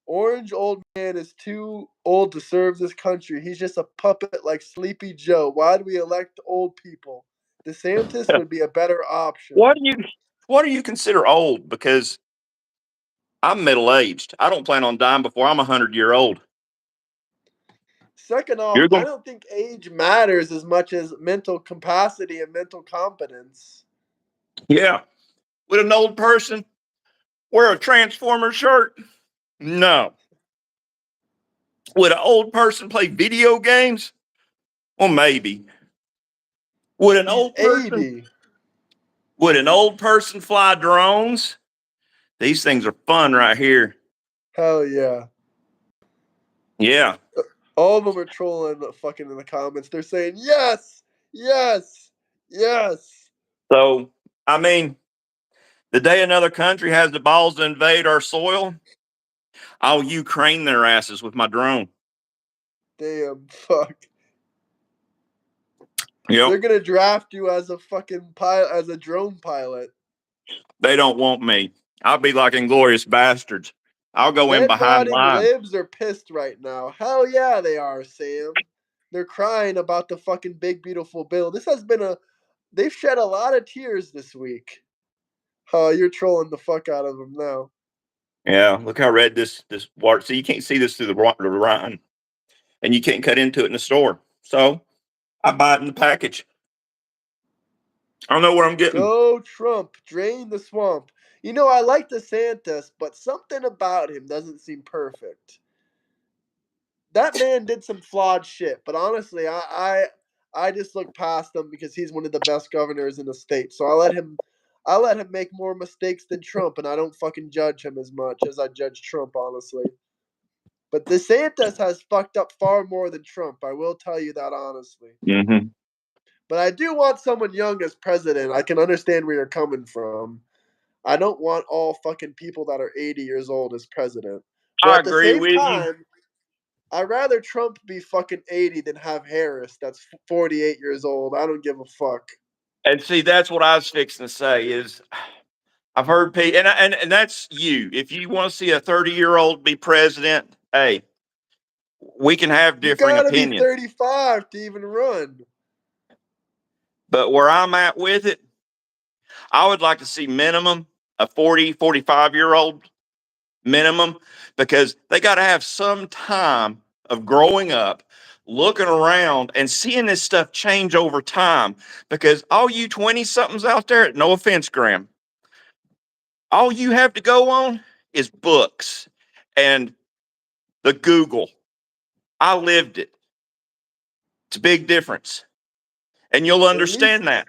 Orange old man is too old to serve this country. He's just a puppet like Sleepy Joe. Why do we elect old people? DeSantis would be a better option. What do you what do you consider old? Because I'm middle aged. I don't plan on dying before I'm 100-year old. Second off, You're I going, don't think age matters as much as mental capacity and mental competence. yeah. Would an old person wear a Transformer shirt? No. Would an old person play video games? Well, maybe. Would an He's old person 80. would an old person fly drones? These things are fun right here. Hell yeah. Yeah. All of them are trolling fucking in the comments. They're saying, yes, yes, yes. So, I mean, the day another country has the balls to invade our soil, I'll Ukraine their asses with my drone. Damn, fuck. Yep. They're gonna draft you as a fucking pilot, as a drone pilot. They don't want me. I'll be like Inglorious Bastards. I'll go in Dead behind rotting lines. libs are pissed right now. Hell yeah, they are, Sam. They're crying about the fucking big beautiful bill. This has been they've shed a lot of tears this week. Oh, you're trolling the fuck out of him now. Yeah, look how red this water. See, you can't see this through the rind, and you can't cut into it in the store. So I buy it in the package. I don't know what I'm getting. Go Trump, drain the swamp. You know, I like DeSantis, but something about him doesn't seem perfect. That man did some flawed shit, but honestly, I just look past him because he's one of the best governors in the state. So I let him make more mistakes than Trump, and I don't fucking judge him as much as I judge Trump, honestly. But DeSantis has fucked up far more than Trump. I will tell you that honestly. Mm-hmm. But I do want someone young as president. I can understand where you're coming from. I don't want all fucking people that are 80 years old as president. But I at the agree same with you. time, I'd rather Trump be fucking 80 than have Harris that's 48 years old. I don't give a fuck. And see, that's what I was fixing to say is I've heard people, and that's you. If you want to see a 30-year-old be president, hey, we can have You differing gotta be opinions. 35 to even run. But where I'm at with it, I would like to see minimum a 40, 45-year-old minimum, because they got to have some time of growing up, looking around and seeing this stuff change over time. Because all you 20 somethings out there, no offense, Graham, all you have to go on is books and the Google. I lived it. It's a big difference. And you'll At least understand that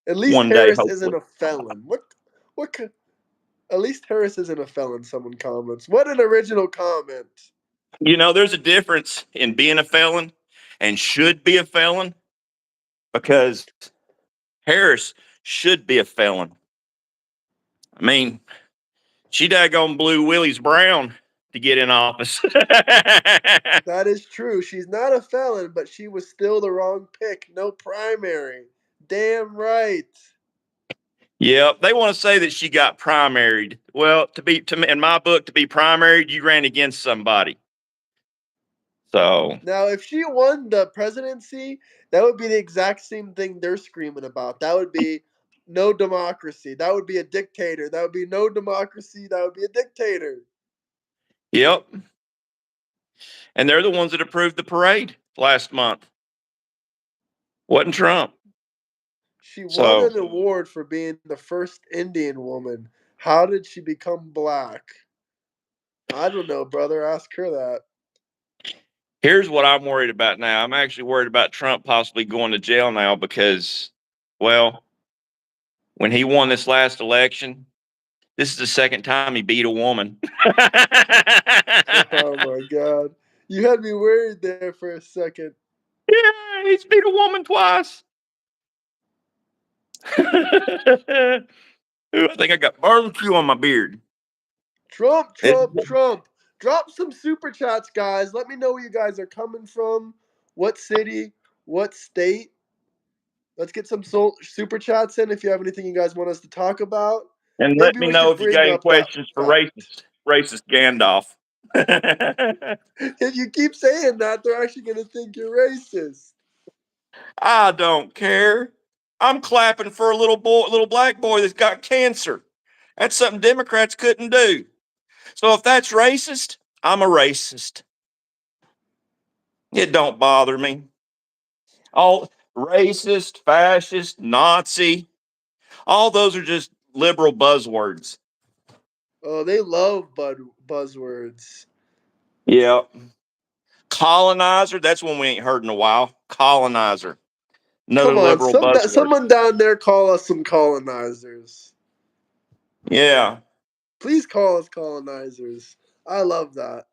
at least one day, Harris isn't hopefully. a felon. What at least Harris isn't a felon, someone comments. What an original comment. You know, there's a difference in being a felon and should be a felon, because Harris should be a felon. I mean, she daggone blew Willie's Brown to get in office. That is true. She's not a felon, but she was still the wrong pick. No primary. Damn right. Yep, they want to say that she got primaried. Well, to me, in my book, to be primaried, you ran against somebody. So, Now, if she won the presidency, that would be the exact same thing they're screaming about. That would be no democracy. That would be a dictator. That would be no democracy. That would be a dictator. yep, and they're the ones that approved the parade last month. Wasn't Trump? She won So an award for being the first Indian woman. How did she become black? I don't know, brother. Ask her that. here's what I'm worried about now. I'm actually worried about Trump possibly going to jail now because, well, when he won this last election, this is the second time he beat a woman. Oh my god. You had me worried there for a second. Yeah, he's beat a woman twice. Ooh, I think I got barbecue on my beard. Trump, It, Trump, Trump. Drop some super chats, guys. Let me know where you guys are coming from. What city? What state? Let's get some super chats in if you have anything you guys want us to talk about. and let Maybe me we know should if you bring got any up that questions for fact. racist Gandalf. If you keep saying that, they're actually going to think you're racist. I don't care. I'm clapping for a little black boy that's got cancer. That's something Democrats couldn't do. So if that's racist, I'm a racist. It don't bother me. All racist, fascist, Nazi, all those are just liberal buzzwords. Oh, they love buzzwords. Yeah. Colonizer, that's one we ain't heard in a while. Colonizer. Another Come on, liberal buzzword. someone down there call us some colonizers. Yeah. Please call us colonizers. I love that.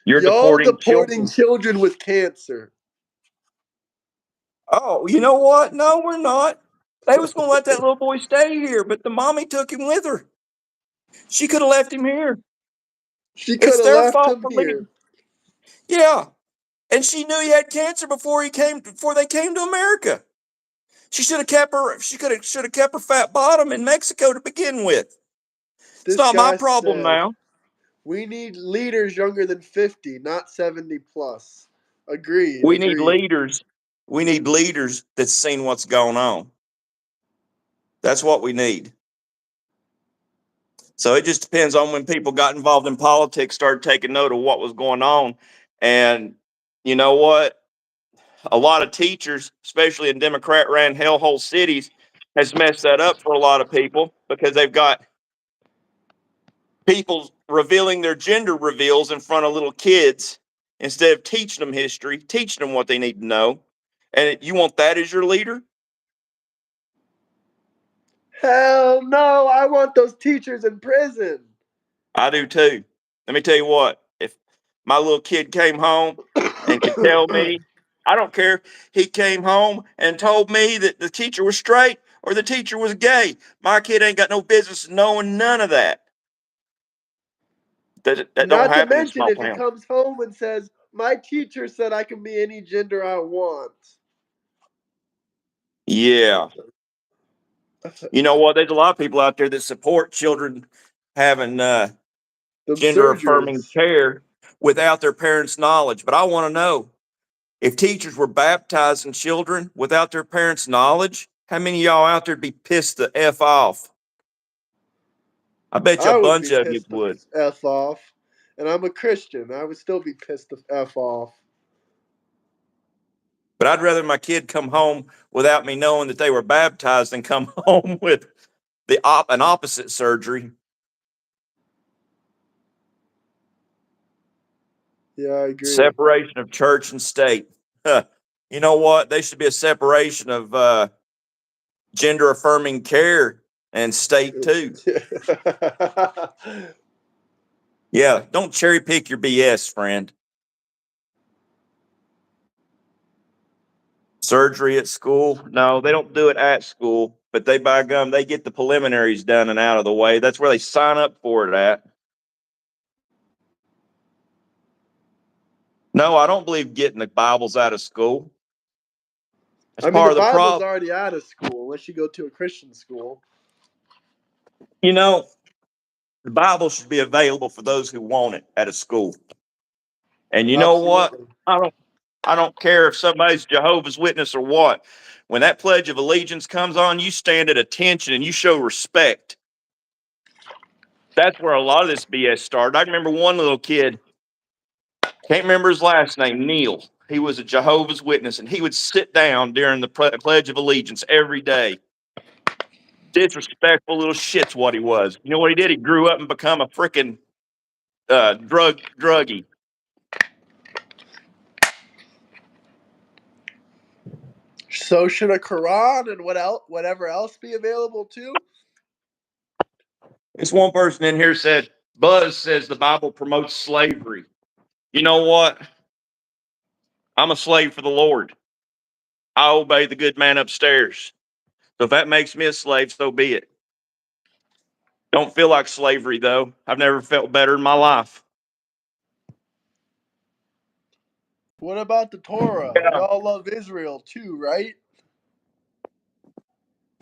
You're Y'all deporting deporting children. children with cancer. Oh, you know what? No, we're not. They was gonna let that little boy stay here, but the mommy took him with her. She could have left him here. She could It's have their left fault him for here. leaving. Yeah. And she knew he had cancer before they came to America. She should have kept her fat bottom in Mexico to begin with. It's This not my guy problem said, now. we need leaders younger than 50, not 70 plus. Agreed, We need agreed. leaders. We need leaders that's seen what's going on. That's what we need. So it just depends on when people got involved in politics, started taking note of what was going on. And you know what? A lot of teachers, especially in Democrat ran hellhole cities, has messed that up for a lot of people because they've got people revealing their gender reveals in front of little kids instead of teaching them history, teaching them what they need to know. And you want that as your leader? Hell no! I want those teachers in prison. I do too. Let me tell you what, if my little kid came home and could tell me, I don't care, he came home and told me that the teacher was straight or the teacher was gay. My kid ain't got no business knowing none of that. That don't Not to happen in mention small if he towns. comes home and says, "My teacher said I can be any gender I want." Yeah. You know what? There's a lot of people out there that support children having Them gender affirming surgeries. care without their parents' knowledge. But I want to know, if teachers were baptizing children without their parents' knowledge, how many of y'all out there would be pissed the F off? I bet you a I would bunch be of you pissed the would. F off. And I'm a Christian. I would still be pissed the F off. But I'd rather my kid come home without me knowing that they were baptized than come home with an opposite surgery. Yeah, I agree. Separation of church and state. Huh. You know what? They should be a separation of gender affirming care and state too. Yeah, don't cherry pick your BS, friend. Surgery at school? No, they don't do it at school, but they by gum, they get the preliminaries done and out of the way. That's where they sign up for it at. No, I don't believe getting the Bibles out of school. That's I mean, part the of the Bible's problem. already out of school unless you go to a Christian school. You know, the Bible should be available for those who want it at a school. And you know what? Absolutely. I don't care if somebody's Jehovah's Witness or what. When that Pledge of Allegiance comes on, you stand at attention and you show respect. That's where a lot of this BS started. I remember one little kid, can't remember his last name, Neil. He was a Jehovah's Witness, and he would sit down during the Pledge of Allegiance every day. Disrespectful little shit's what he was. You know what he did? He grew up and become a freaking druggie. So should a Quran and whatever else be available too? This one person in here said, Buzz says the Bible promotes slavery. You know what? I'm a slave for the Lord. I obey the good man upstairs. So if that makes me a slave, so be it. Don't feel like slavery, though. I've never felt better in my life. What about the Torah? Yeah. Y'all love Israel too, right?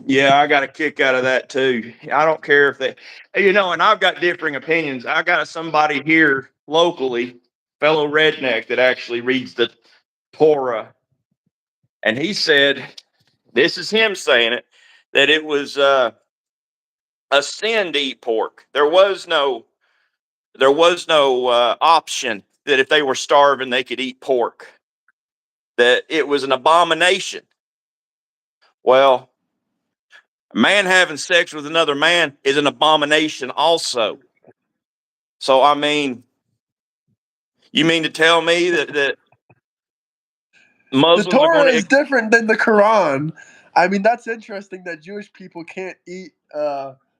Yeah, I got a kick out of that too. I don't care if they, and I've got differing opinions. I got somebody here locally, fellow redneck, that actually reads the Torah. And he said, this is him saying it, that it was a sin to eat pork. There was no option that if they were starving, they could eat pork, that it was an abomination. Well, a man having sex with another man is an abomination also. So, I mean, you mean to tell me that The Muslims are Torah going is to. different than the Quran. I mean, that's interesting that Jewish people can't eat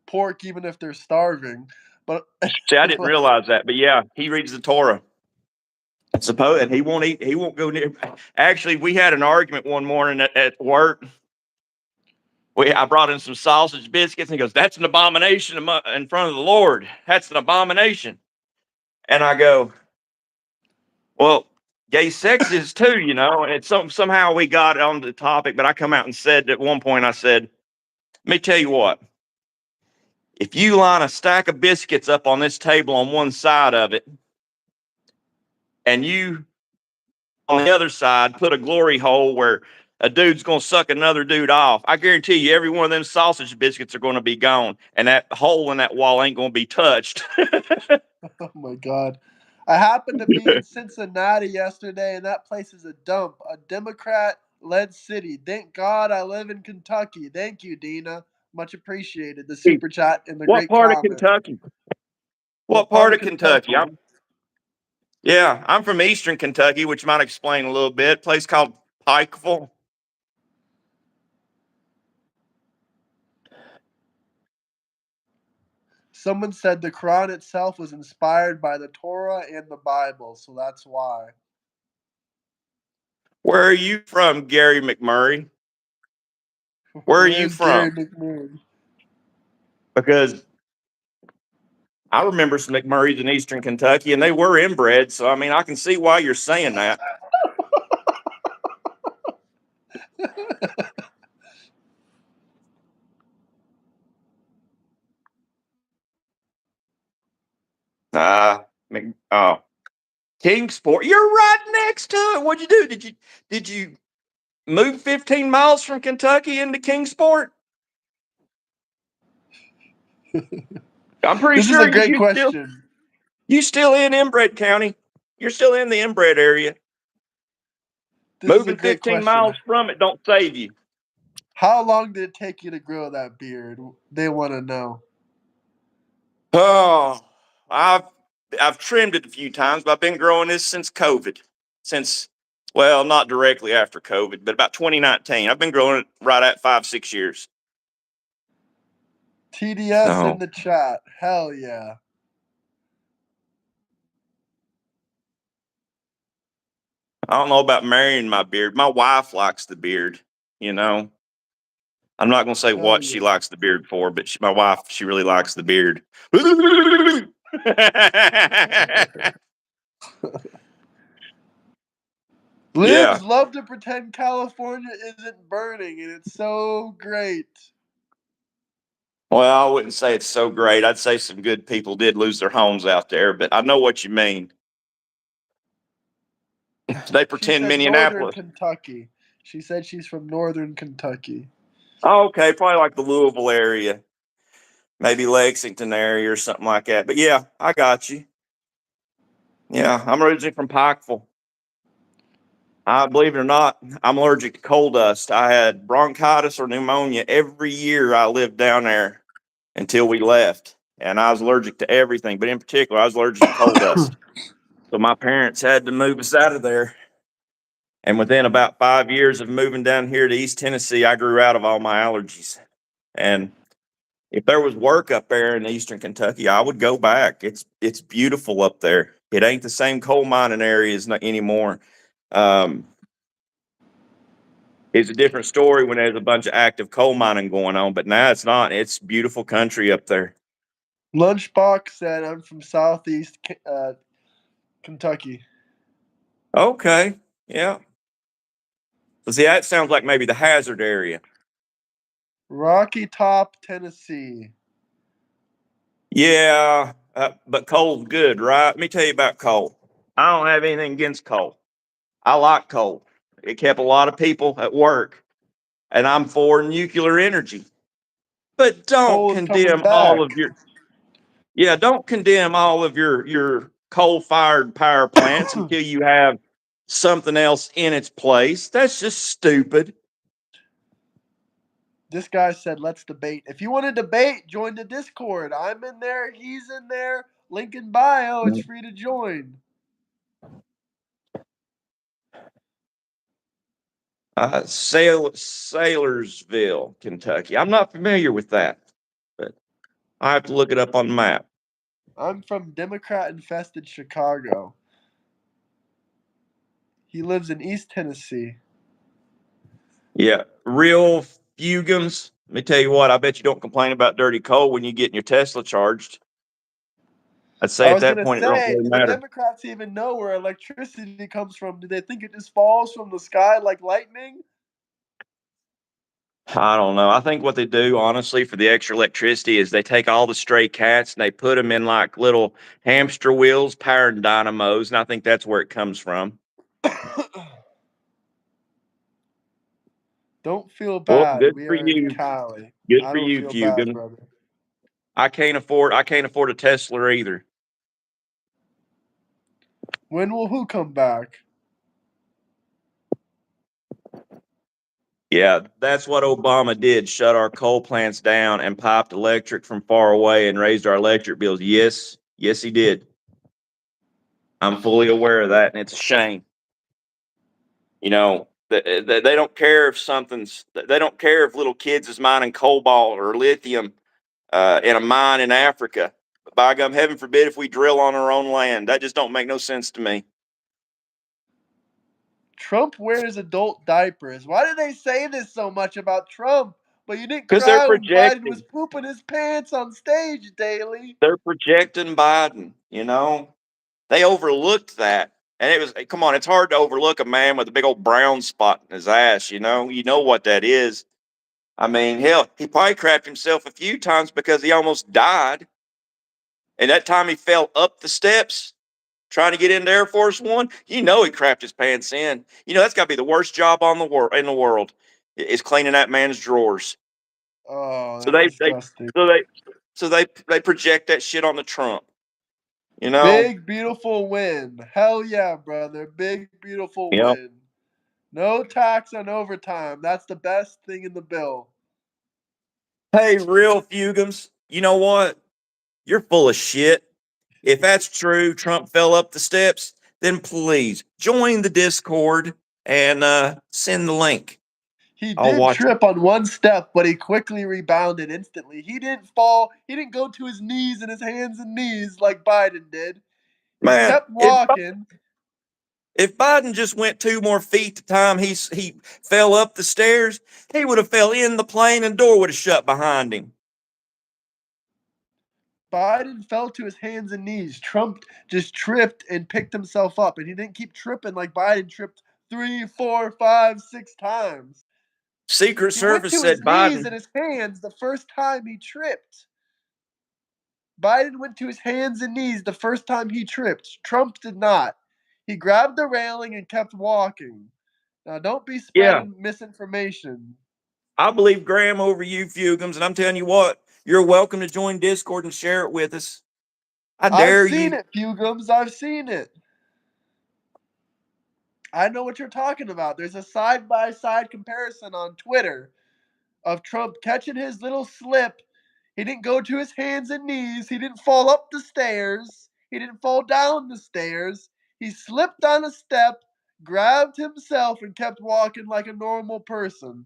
pork even if they're starving. But See, I didn't realize that, but yeah, he reads the Torah. And he won't eat. He won't go near. Actually, we had an argument one morning at work. I brought in some sausage biscuits, and he goes, "That's an abomination in front of the Lord. That's an abomination." And I go, "Well, gay sex is too, And it's somehow we got on the topic, but I come out and said at one point, I said, "Let me tell you what. If you line a stack of biscuits up on this table on one side of it, and you on the other side put a glory hole where a dude's going to suck another dude off. I guarantee you, every one of them sausage biscuits are going to be gone, and that hole in that wall ain't going to be touched. Oh my God. I happened to be in Cincinnati yesterday, and that place is a dump, a Democrat-led city. Thank God I live in Kentucky. Thank you, Dina. Much appreciated. The super chat and the What great part of comment. Kentucky? What Part part of of Kentucky? Kentucky? I'm from Eastern Kentucky, which might explain a little bit. Place called Pikeville. Someone said the Quran itself was inspired by the Torah and the Bible, so that's why. Where are you from, Gary McMurray? Where are you Where's Gary from? McMahon? Because I remember some McMurrays in Eastern Kentucky, and they were inbred. So, I mean, I can see why you're saying that. Oh, Kingsport. You're right next to it. What'd you do? Did you move 15 miles from Kentucky into Kingsport? I'm pretty This is a sure great question. you still in inbred county. You're still in the inbred area. This is a Moving great 15 question. miles from it don't save you. How long did it take you to grow that beard? They want to know. Oh, I've trimmed it a few times, but I've been growing this since COVID. Since, well, not directly after COVID, but about 2019. I've been growing it right at 5, 6 years. TDS in So the chat. Hell yeah. I don't know about marrying my beard. My wife likes the beard, you know. I'm not going to say Hell what she yeah. likes the beard for, but my wife, she really likes the beard. Yeah. Libs love to pretend California isn't burning, and it's so great. Well, I wouldn't say it's so great. I'd say some good people did lose their homes out there, but I know what you mean. They She pretend said Northern Minneapolis. Kentucky. She said she's from Northern Kentucky. Oh, okay, probably like the Louisville area, maybe Lexington area or something like that. But yeah, I got you. Yeah, I'm originally from Pikeville. I believe it or not, I'm allergic to coal dust. I had bronchitis or pneumonia every year I lived down there until we left. And I was allergic to everything, but in particular, I was allergic to coal dust. So my parents had to move us out of there. And within about 5 years of moving down here to East Tennessee, I grew out of all my allergies. And if there was work up there in Eastern Kentucky, I would go back. It's beautiful up there. It ain't the same coal mining areas anymore. Um, it's a different story when there's a bunch of active coal mining going on, but now it's not. It's beautiful country up there. Lunchbox said I'm from Southeast Kentucky. Okay, yeah. So see, that sounds like maybe the hazard area. Rocky Top, Tennessee. Yeah, but coal's good, right? Let me tell you about coal. I don't have anything against coal. I like coal. It kept a lot of people at work, and I'm for nuclear energy. But Coal is coming back. don't condemn all of your coal-fired power plants until you have something else in its place. That's just stupid. This guy said, let's debate. If you want to debate, join the Discord. I'm in there. He's in there. Link in bio. It's free to join. Sailorsville, Kentucky. I'm not familiar with that, but I have to look it up on the map. I'm from Democrat-infested Chicago. He lives in East Tennessee. Yeah, real Fugums. Let me tell you what. I bet you don't complain about dirty coal when you get your Tesla charged. I'd say I at was that gonna point it don't say, really do the matter. Democrats even know where electricity comes from? Do they think it just falls from the sky like lightning? I don't know. I think what they do, honestly, for the extra electricity is they take all the stray cats and they put them in like little hamster wheels powering dynamos, and I think that's where it comes from. Don't feel Well, bad. good We for are in you. Cali. Good I for don't you, feel bad, Fugum. brother. I can't afford a Tesla either. When will who come back? Yeah, that's what Obama did. Shut our coal plants down and piped electric from far away and raised our electric bills. Yes, yes, he did. I'm fully aware of that, and it's a shame. You know, they don't care if they don't care if little kids is mining cobalt or lithium in a mine in Africa. But by gum, heaven forbid if we drill on our own land. That just don't make no sense to me. Trump wears adult diapers. Why do they say this so much about Trump? But you didn't Because they're cry when Biden was projecting. pooping his pants on stage, Daily. They're projecting Biden, you know? They overlooked that. And it was, come on, it's hard to overlook a man with a big old brown spot in his ass, you know? You know what that is. I mean, hell, he probably crapped himself a few times because he almost died. And that time he fell up the steps trying to get into Air Force One, you know he crapped his pants in. You know, that's got to be the worst job on the in the world is cleaning that man's drawers. Oh, So that's they, they, disgusting. so they, so they project that shit on the Trump. You know, Big, beautiful win. Hell yeah, brother. Big, beautiful you know. win. No tax on overtime. That's the best thing in the bill. Hey, real Fugums, you know what? You're full of shit. If that's true, Trump fell up the steps, then please join the Discord and send the link. He I'll did watch it. trip on one step, but he quickly rebounded instantly. He didn't fall. He didn't go to his knees and his hands and knees like Biden did. He Man, kept walking. if Biden just went 2 more feet the time he fell up the stairs, he would have fell in the plane and door would have shut behind him. Biden fell to his hands and knees. Trump just tripped and picked himself up, and he didn't keep tripping like Biden tripped 3, 4, 5, 6 times. Secret He went Service to his said knees Biden. and his hands the first time he tripped. Biden went to his hands and knees the first time he tripped. Trump did not. He grabbed the railing and kept walking. Now, don't be Yeah, spreading misinformation. I believe Graham over you, Fugums, and I'm telling you what, you're welcome to join Discord and share it with us. I I've dare seen you. it, Fugums. I've seen it. I know what you're talking about. There's a side by side comparison on Twitter of Trump catching his little slip. He didn't go to his hands and knees. He didn't fall up the stairs. He didn't fall down the stairs. He slipped on a step, grabbed himself, and kept walking like a normal person.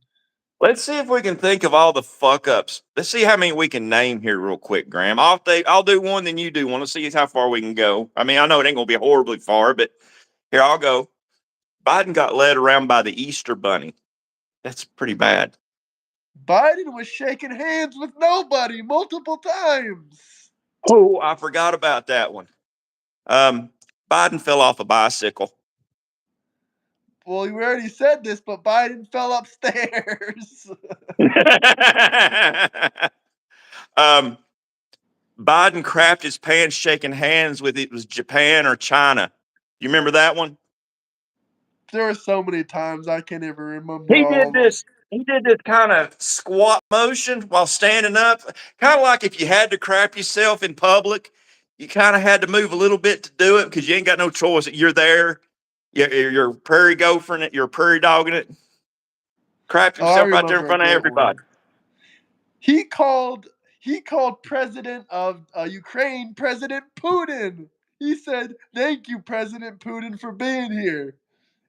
Let's see if we can think of all the fuck ups. Let's see how many we can name here real quick, Graham. I'll do one, then you do one. Let's see how far we can go. I mean, I know it ain't gonna be horribly far, but here I'll go. Biden got led around by the Easter Bunny. That's pretty bad. Biden was shaking hands with nobody multiple times. Oh, I forgot about that one. Um, Biden fell off a bicycle. Well, we already said this, but Biden fell upstairs. um, Biden crapped his pants shaking hands with it was Japan or China. You remember that one? There are so many times I can't even remember He all did of them. this. He did this kind of squat motion while standing up, kind of like if you had to crap yourself in public, you kind of had to move a little bit to do it because you ain't got no choice. You're there. You're prairie gophering it. You're prairie dogging it. Crapped Oh, I himself right there in remember a front of great everybody. one. He called he called President of Ukraine President Putin. He said, "Thank you, President Putin, for being here."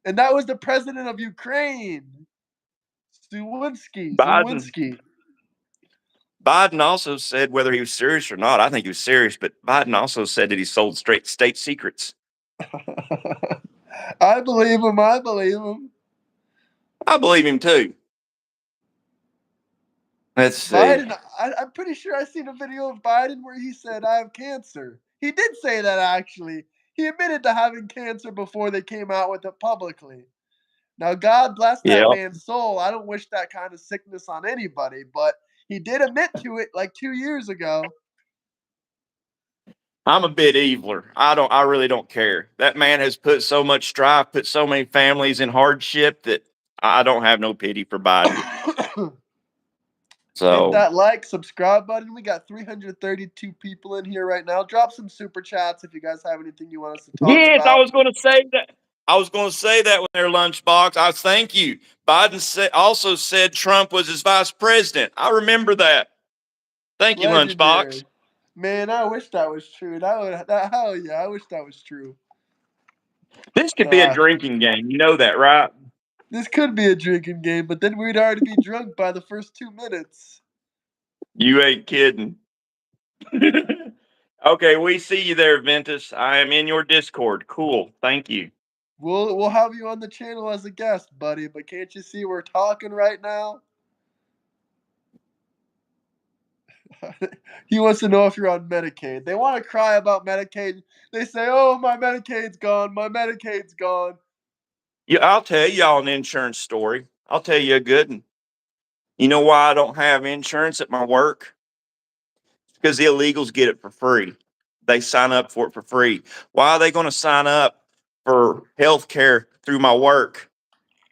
And that was the president of Ukraine, Zelensky. Biden Zelensky. Biden also said whether he was serious or not. I think he was serious, but Biden also said that he sold straight state secrets. I believe him. I believe him. I believe him too. Let's see. Biden. I'm pretty sure I seen a video of Biden where he said, "I have cancer." He did say that actually. He admitted to having cancer before they came out with it publicly. Now, God bless that Yeah, man's soul. I don't wish that kind of sickness on anybody, but he did admit to it like 2 years ago. I'm a bit eviler. I really don't care. That man has put so much strife, put so many families in hardship that I don't have no pity for Biden. Hit So that like, subscribe button. We got 332 people in here right now. Drop some super chats if you guys have anything you want us to talk yes, I about. was going to say that. I was going to say that with their lunchbox. I thank you. Biden also said Trump was his vice president. I remember that. Thank you, lunchbox. Legendary. Man, I wish that was true. Hell yeah, I wish that was true. This could be a drinking game. You know that, right? This could be a drinking game, but then we'd already be drunk by the first 2 minutes. You ain't kidding. Okay, we see you there, Ventus. I am in your Discord. Cool. Thank you. We'll have you on the channel as a guest, buddy, but can't you see we're talking right now? He wants to know if you're on Medicaid. They want to cry about Medicaid. They say, "Oh, my Medicaid's gone. My Medicaid's gone." Yeah, I'll tell y'all an insurance story. I'll tell you a good one. You know why I don't have insurance at my work? Because the illegals get it for free. They sign up for it for free. Why are they going to sign up for health care through my work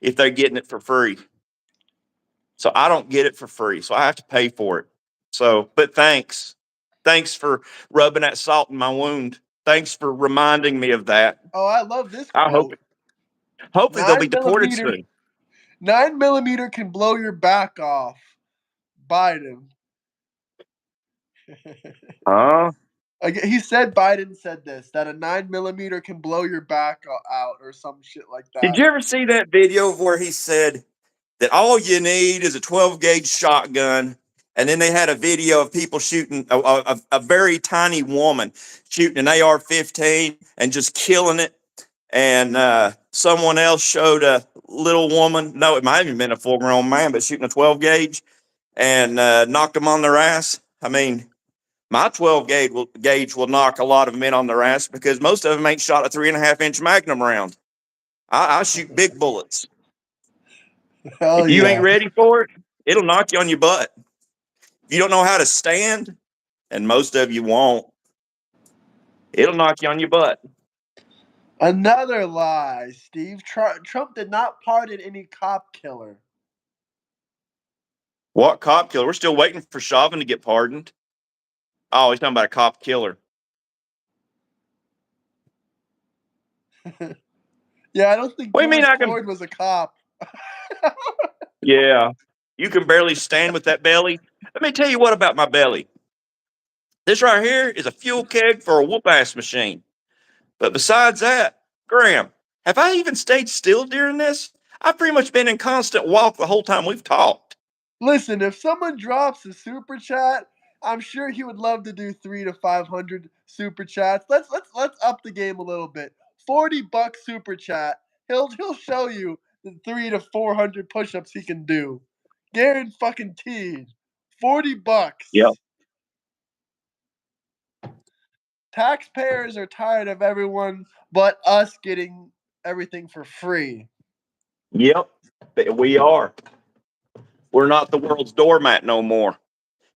if they're getting it for free? So I don't get it for free. So I have to pay for it. So, but thanks. Thanks for rubbing that salt in my wound. Thanks for reminding me of that. Oh, I love this I hope quote. hopefully they'll be 9 deported millimeter, soon. 9 millimeter can blow your back off. Biden. Huh? He said Biden said this, that a 9 millimeter can blow your back out or some shit like Did that. you ever see that video where he said that all you need is a 12 gauge shotgun? And then they had a video of people shooting a very tiny woman shooting an AR-15 and just killing it. And someone else showed a little woman. No, it might have even been a full grown man, but shooting a 12 gauge and knocked them on their ass. I mean, my 12 gauge will knock a lot of men on their ass because most of them ain't shot a 3.5 inch Magnum round. I shoot big bullets. Hell If you ain't yeah. ready for it, it'll knock you on your butt. If you don't know how to stand, and most of you won't, it'll knock you on your butt. Another lie, Steve. Trump did not pardon any cop killer. What cop killer? We're still waiting for Chauvin to get pardoned. Oh, he's talking about a cop killer. Yeah, I don't think What do you mean George I can? Floyd was a cop. Yeah, you can barely stand with that belly. Let me tell you what about my belly. This right here is a fuel keg for a whoop ass machine. But besides that, Graham, have I even stayed still during this? I've pretty much been in constant walk the whole time we've talked. Listen, if someone drops a super chat, I'm sure he would love to do 300 to 500 super chats. Let's up the game a little bit. $40 super chat. He'll show you the 300 to 400 push-ups he can do. Guaranteed. $40. Yep. Taxpayers are tired of everyone but us getting everything for free. Yep. We are. We're not the world's doormat no more.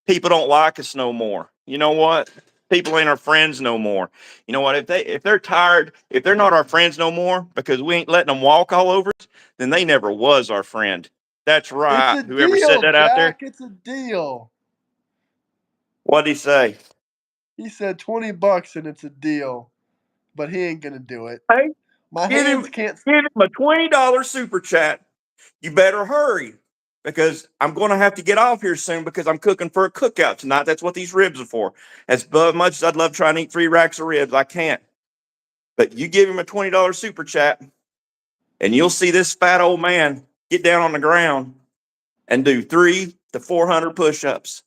People don't like us no more. You know what? People ain't our friends no more. You know what? If they're tired, if they're not our friends no more because we ain't letting them walk all over us, then they never was our friend. That's It's right. a Whoever said deal, that out there, Jack. It's a deal. what'd he say? He said $20 and it's a deal, but he ain't gonna do it. Hey, My give hands him can't. give him a $20 super chat. You better hurry because I'm going to have to get off here soon because I'm cooking for a cookout tonight. That's what these ribs are for. As much as I'd love trying to eat 3 racks of ribs, I can't. But you give him a $20 super chat, and you'll see this fat old man get down on the ground and do 300 to 400 push-ups.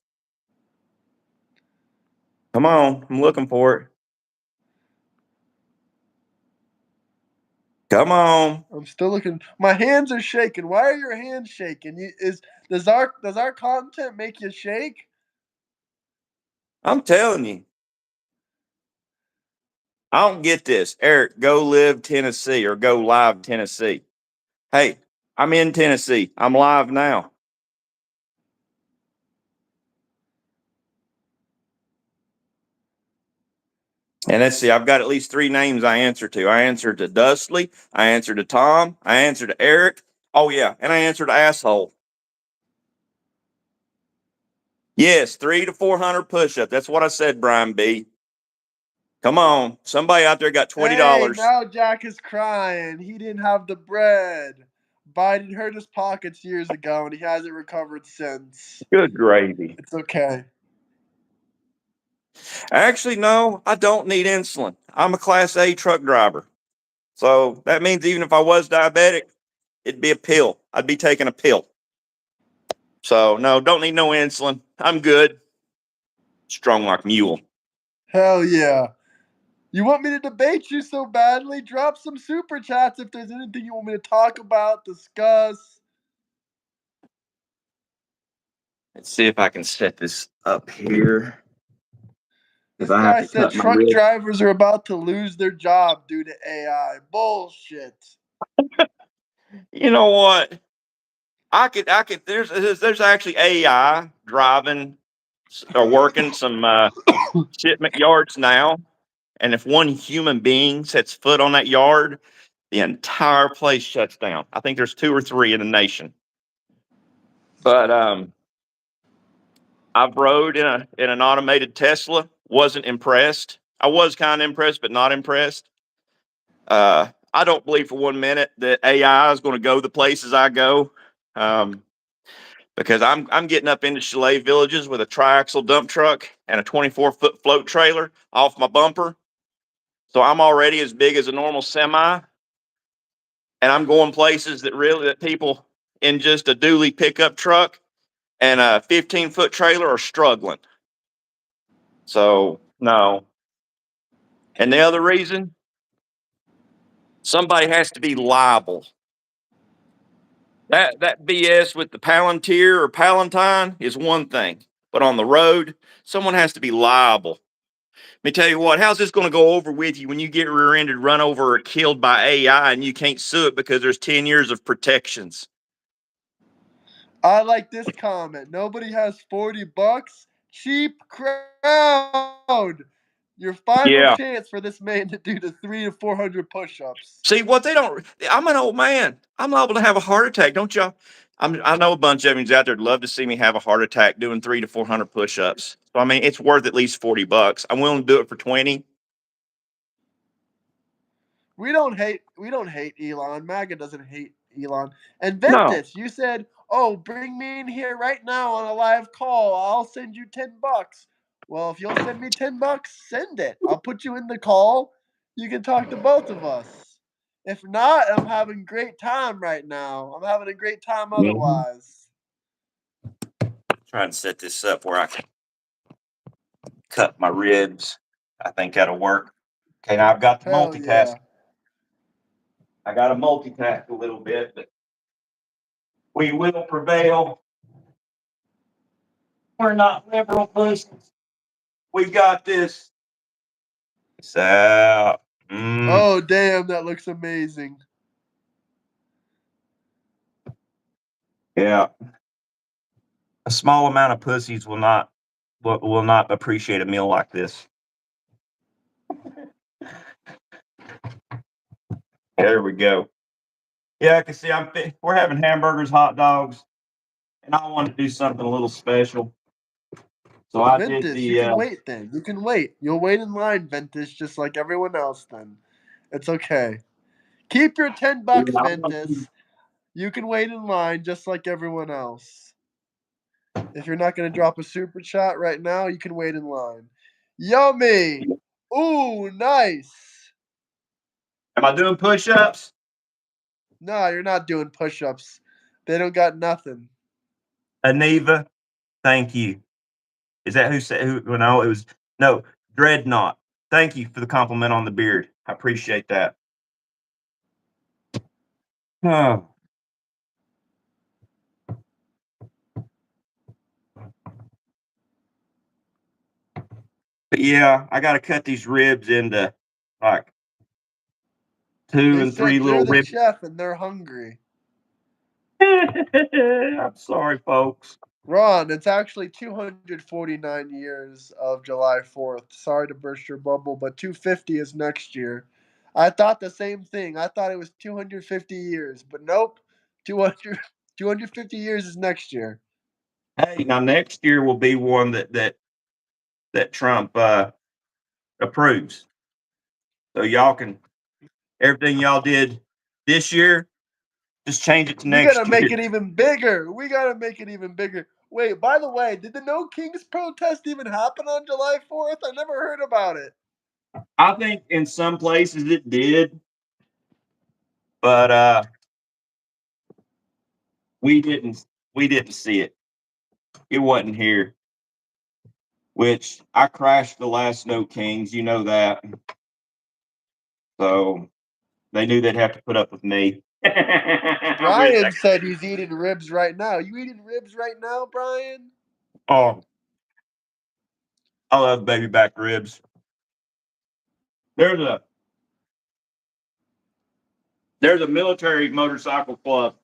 Come on, I'm looking for it. Come on. I'm still looking. My hands are shaking. Why are your hands shaking? Does our content make you shake? I'm telling you. I don't get this. Eric, go live Tennessee or go live Tennessee. Hey, I'm in Tennessee. I'm live now. And let's see, I've got at least 3 names I answer to. I answer to Dustley. I answer to Tom. I answer to Eric. Oh yeah, and I answered asshole. Yes, 300 to 400 push-ups. That's what I said, Brian B. Come on, somebody out there got $20. Hey, now Jack is crying. He didn't have the bread. Biden hurt his pockets years ago, and he hasn't recovered since. Good gravy. It's okay. Actually, no, I don't need insulin. I'm a Class A truck driver. So that means even if I was diabetic, it'd be a pill. I'd be taking a pill. So no, don't need no insulin. I'm good. Strong like mule. Hell yeah. You want me to debate you so badly? Drop some super chats if there's anything you want me to talk about, discuss. Let's see if I can set this up here. This I have guy to said cut my truck wrist. drivers are about to lose their job due to AI. Bullshit. You know what? I could. There's actually AI driving or working some shipment yards now, and if one human being sets foot on that yard, the entire place shuts down. I think there's 2 or 3 in the nation. But I've rode in an automated Tesla. Wasn't impressed. I was kind of impressed, but not impressed. I don't believe for 1 minute that AI is going to go the places I go. Because I'm getting up into chalet villages with a triaxle dump truck and a 24-foot float trailer off my bumper. So I'm already as big as a normal semi, and I'm going places that people in just a dually pickup truck and a 15-foot trailer are struggling. So no. And the other reason, somebody has to be liable. That BS with the Palantir or Palantine is one thing, but on the road, someone has to be liable. Let me tell you what, how's this going to go over with you when you get rear-ended, run over, or killed by AI and you can't sue it because there's 10 years of protections? I like this comment. Nobody has $40. Cheap crowd. Your final Yeah. chance for this man to do the 300 to 400 push-ups. See what they don't. I'm an old man. I'm liable to have a heart attack, don't y'all? I know a bunch of you out there would love to see me have a heart attack doing 300 to 400 push-ups. So I mean, it's worth at least $40. I'm willing to do it for 20. We don't hate Elon. MAGA doesn't hate Elon. And No. Ventus, you said, "Oh, bring me in here right now on a live call. I'll send you $10." Well, if you'll send me $10, send it. I'll put you in the call. You can talk to both of us. If not, I'm having a great time right now. I'm having a great time Mhm. otherwise. Trying to set this up where I can cut my ribs. I think that'll work. Okay, now I've got to Hell multitask. yeah. I got to multitask a little bit, but we will prevail. We're not liberal pussies. We got this. Peace out. Oh, damn, that looks amazing. Yeah. A small amount of pussies will not appreciate a meal like this. There we go. Yeah, I can see we're having hamburgers, hot dogs, and I wanted to do something a little special. So I did Ventus, you the can wait then. You can wait. You'll wait in line, Ventus, just like everyone else then. It's okay. Keep your $10, Ventus. You can wait in line just like everyone else. If you're not going to drop a super chat right now, you can wait in line. Yummy! Ooh, nice! Am I doing push-ups? No, you're not doing push ups. They don't got nothing. Aneva, thank you. Is that who said who? Well, no, it was no Dreadnought. Thank you for the compliment on the beard. I appreciate that. Oh, but yeah, I got to cut these ribs into like 2 They and 3 said you're little the ribs. chef and they're hungry. I'm sorry, folks. Ron, it's actually 249 years of July 4th. Sorry to burst your bubble, but 250 is next year. I thought the same thing. I thought it was 250 years, but nope. 200, 250 years is next year. Hey, now next year will be one that Trump approves. So y'all can everything y'all did this year, just change it to We gotta next year. make it even bigger. We gotta make it even bigger. Wait, by the way, did the No Kings protest even happen on July 4th? I never heard about it. I think in some places it did, but we didn't see it. It wasn't here. Which I crashed the last No Kings, you know that. So they knew they'd have to put up with me. I wish I Brian could. said he's eating ribs right now. You eating ribs right now, Brian? Oh, I love baby back ribs. There's a there's a military motorcycle club,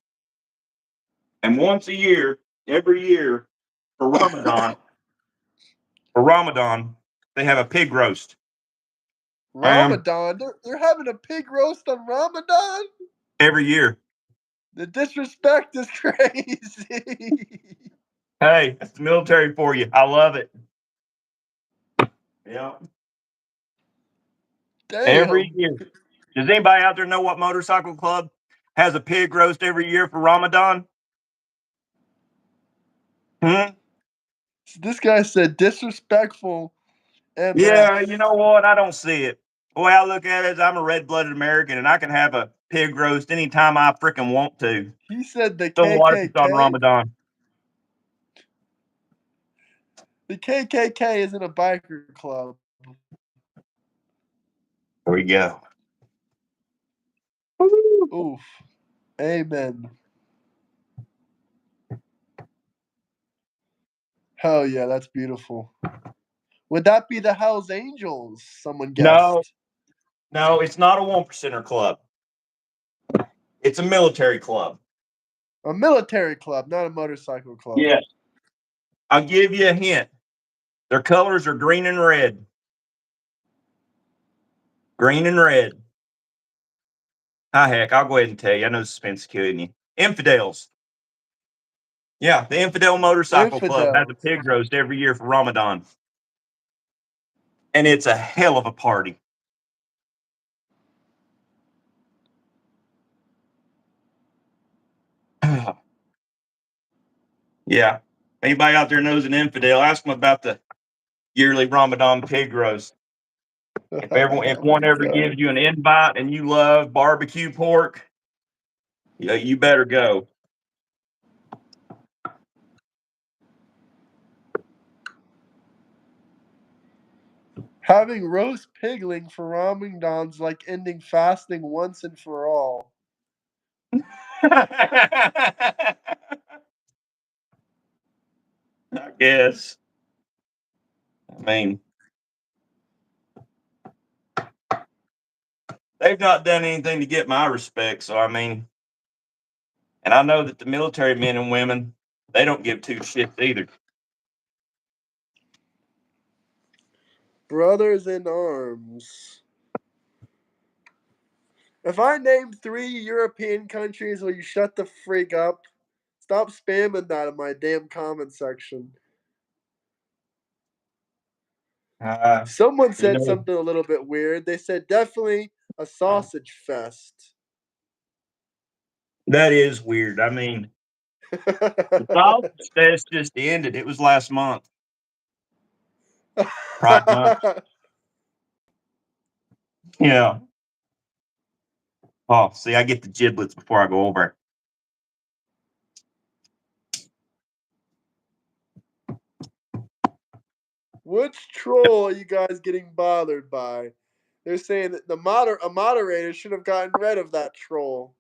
and once a year, every year for Ramadan, they have a pig roast. Ramadan? They're having a pig roast on Ramadan? Every year. The disrespect is crazy. Hey, that's the military for you. I love it. Yeah. Every Damn. year. Does anybody out there know what motorcycle club has a pig roast every year for Ramadan? Hmm? This guy said disrespectful MF. Yeah, you know what? I don't see it. The way I look at it is I'm a red-blooded American and I can have a pig roast anytime I freaking want to. He said the So what if it's on KKK? Ramadan? The KKK isn't a biker club. There we go. Oof. Amen. Hell yeah, that's beautiful. Would that be the Hells Angels? Someone No, guessed. no, it's not a one percenter club. It's a military club. A military club, not a motorcycle club. Yes. I'll give you a hint. Their colors are green and red. Green and red. Ah, heck, I'll go ahead and tell you. I know suspense is killing you. Infidels. Yeah, the Infidel Motorcycle Club has a Infidels. pig roast every year for Ramadan. And it's a hell of a party. Yeah. Anybody out there knows an infidel, ask them about the yearly Ramadan pig roast. If Oh one my ever gives god. you an invite and you love barbecue pork, yeah, you better go. Having roast pigling for Ramadan's like ending fasting once and for all. I guess. I mean, they've not done anything to get my respect. So, I mean, and I know that the military men and women, they don't give two shits either. Brothers in arms. If I name 3 European countries, will you shut the freak up? Stop spamming that in my damn comment section. Someone You said know, something a little bit weird. They said definitely a sausage fest. that is weird. I mean, the sausage fest just ended. It was last month, Pride Month. Yeah. Oh, see, I get the giblets before I go over. Which troll are you guys getting bothered by? They're saying that a moderator should have gotten rid of that troll.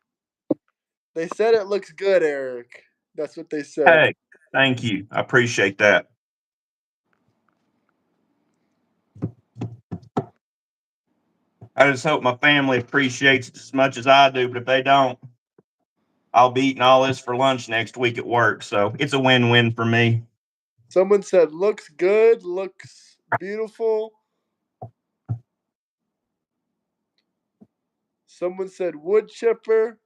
They said it looks good, Eric. That's what they said. Hey, thank you. I appreciate that. I just hope my family appreciates it as much as I do, but if they don't, I'll be eating all this for lunch next week at work. So it's a win-win for me. Someone said looks good, looks beautiful. Someone said wood chipper.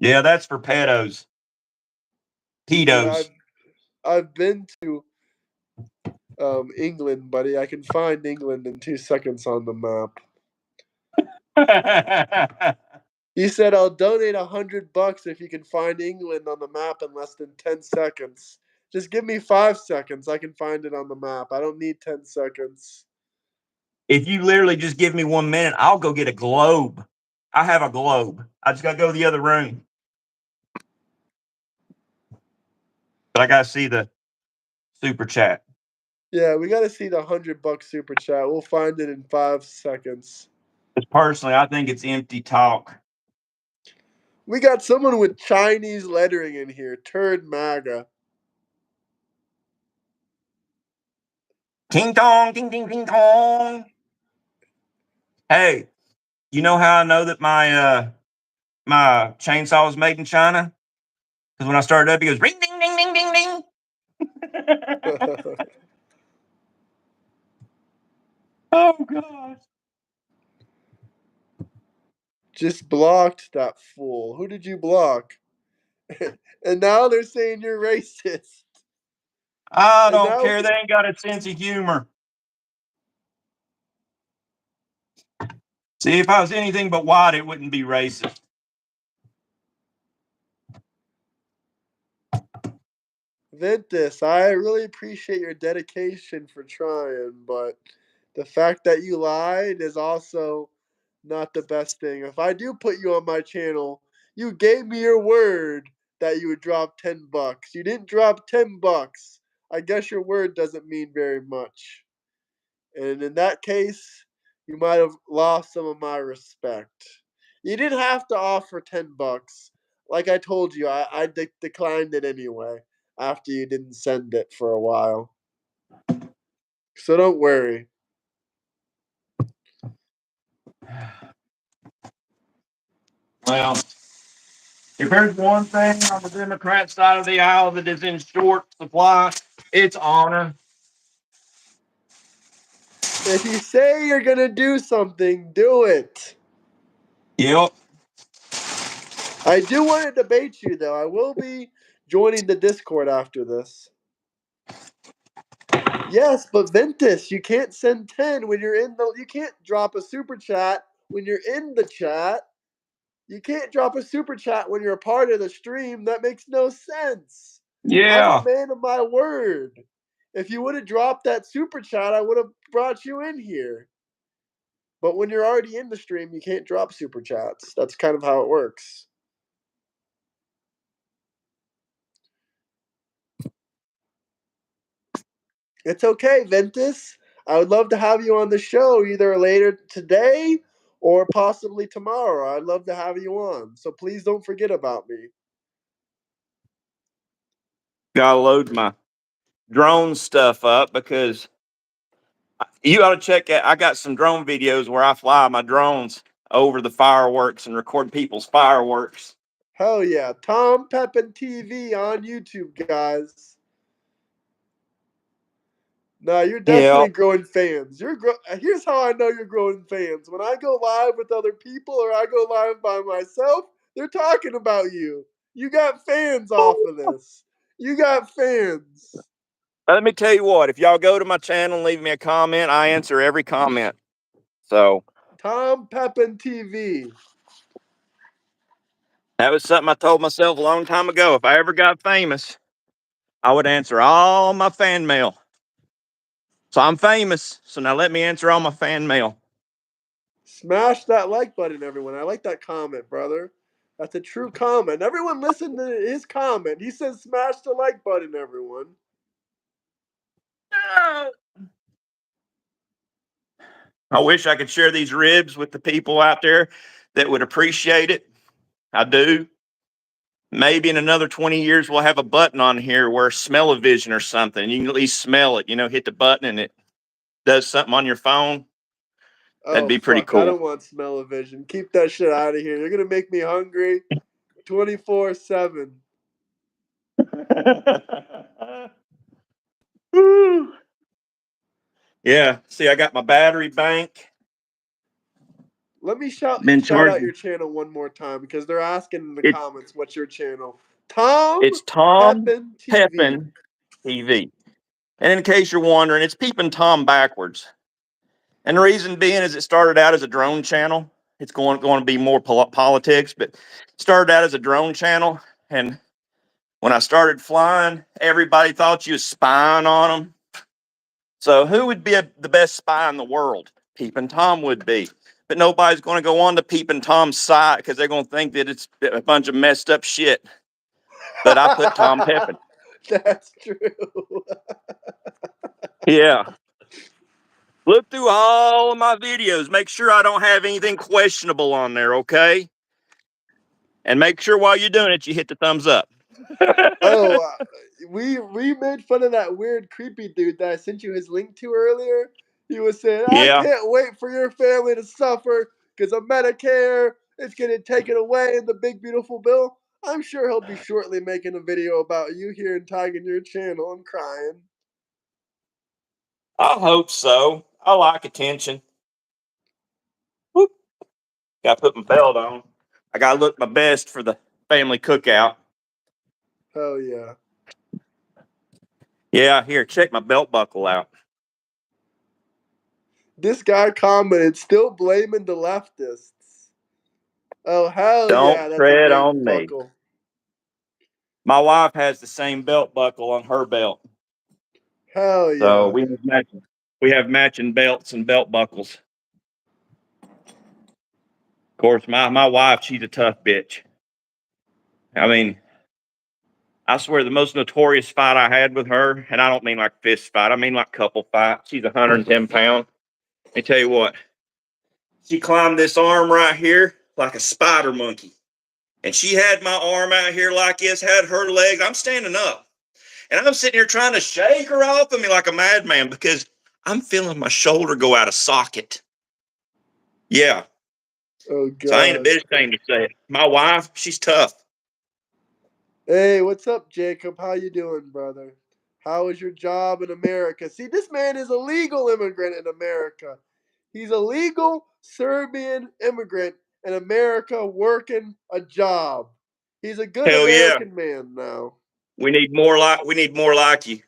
Yeah, that's for pedos. Yeah, Pedos. I've been to England, buddy. I can find England in 2 seconds on the map. He said, "I'll donate $100 if you can find England on the map in less than 10 seconds. Just give me 5 seconds. I can find it on the map. I don't need 10 seconds." If you literally just give me 1 minute, I'll go get a globe. I have a globe. I just got to go to the other room. But I got to see the super chat. Yeah, we got to see the $100 super chat. We'll find it in 5 seconds. Because personally, I think it's empty talk. We got someone with Chinese lettering in here. Turd MAGA. Ting tong, ting ting ting tong. Hey, you know how I know that my chainsaw was made in China? Because when I started up, he goes ring ding ding ding ding ding. Oh gosh. Just blocked that fool. Who did you block? And now they're saying you're racist. I And don't now care. They ain't got a sense of humor. See, if I was anything but white, it wouldn't be racist. Ventus, I really appreciate your dedication for trying, but the fact that you lied is also not the best thing. If I do put you on my channel, you gave me your word that you would drop $10. You didn't drop $10. I guess your word doesn't mean very much. And in that case, you might have lost some of my respect. You didn't have to offer $10. Like I told you, I declined it anyway after you didn't send it for a while. So don't worry. Well, if there's one thing on the Democrat side of the aisle that is in short supply, it's honor. If you say you're going to do something, do it. Yep. I do want to debate you, though. I will be joining the Discord after this. Yes, but Ventus, you can't send 10 when you're in the. You can't drop a super chat when you're in the chat. You can't drop a super chat when you're a part of the stream. That makes no sense. I'm a Yeah. man of my word. If you would have dropped that super chat, I would have brought you in here. But when you're already in the stream, you can't drop super chats. That's kind of how it works. It's okay, Ventus. I would love to have you on the show either later today or possibly tomorrow. I'd love to have you on. So please don't forget about me. Gotta load my drone stuff up because you ought to check out. I got some drone videos where I fly my drones over the fireworks and record people's fireworks. Hell yeah. Tom Pepin TV on YouTube, guys. No, you're Yeah. definitely growing fans. Here's how I know you're growing fans. When I go live with other people or I go live by myself, they're talking about you. You got fans off of this. You got fans. Let me tell you what, if y'all go to my channel and leave me a comment, I answer every comment. So Tom Pepin TV. that was something I told myself a long time ago. If I ever got famous, I would answer all my fan mail. So I'm famous. So now let me answer all my fan mail. Smash that like button, everyone. I like that comment, brother. That's a true comment. Everyone listen to his comment. He says smash the like button, everyone. I wish I could share these ribs with the people out there that would appreciate it. I do. Maybe in another 20 years, we'll have a button on here where smell-o-vision or something. You can at least smell it, hit the button and it does something on your phone. That'd Oh be pretty fuck! I cool. don't want smell-o-vision. Keep that shit out of here. You're gonna make me hungry, 24/7. Yeah. See, I got my battery bank. Let me shout Been out charging. your channel one more time because they're asking in the It, comments what's your channel. Tom it's Tom Pepin TV. Pepin TV. And in case you're wondering, it's Peeping Tom backwards. And the reason being is it started out as a drone channel. It's going to be more politics, but it started out as a drone channel. And when I started flying, everybody thought you was spying on them. So who would be the best spy in the world? Peeping Tom would be. But nobody's going to go on to Peeping Tom's site because they're going to think that it's a bunch of messed up shit. But I put Tom Pepin. That's true. Yeah. Look through all of my videos. Make sure I don't have anything questionable on there, okay? And make sure while you're doing it, you hit the thumbs up. Oh, we made fun of that weird, creepy dude that I sent you his link to earlier. He was saying, I Yeah. can't wait for your family to suffer because of Medicare. It's going to take it away in the big, beautiful bill. I'm sure he'll be shortly making a video about you here and tagging your channel and crying. I hope so. I like attention. Whoop. Got to put my belt on. I got to look my best for the family cookout. Hell yeah. Yeah, here, check my belt buckle out. This guy commented, still blaming the leftists. Oh, hell Don't yeah, that's a tread great on me. buckle. My wife has the same belt buckle on her belt. Hell yeah. So we have matching belts and belt buckles. Of course, my wife, she's a tough bitch. I mean, I swear the most notorious fight I had with her, and I don't mean like fist fight, I mean like couple fight. She's 110 pounds. Let me tell you what. She climbed this arm right here like a spider monkey. And she had my arm out here like this, had her legs. I'm standing up. And I'm sitting here trying to shake her off of me like a madman because I'm feeling my shoulder go out of socket. Yeah. Oh, So I ain't a God. bit ashamed to say it. My wife, she's tough. Hey, what's up, Jacob? How you doing, brother? How is your job in America? See, this man is a legal immigrant in America. He's a legal Serbian immigrant in America working a job. He's a good Hell yeah. American man now. We need more like you.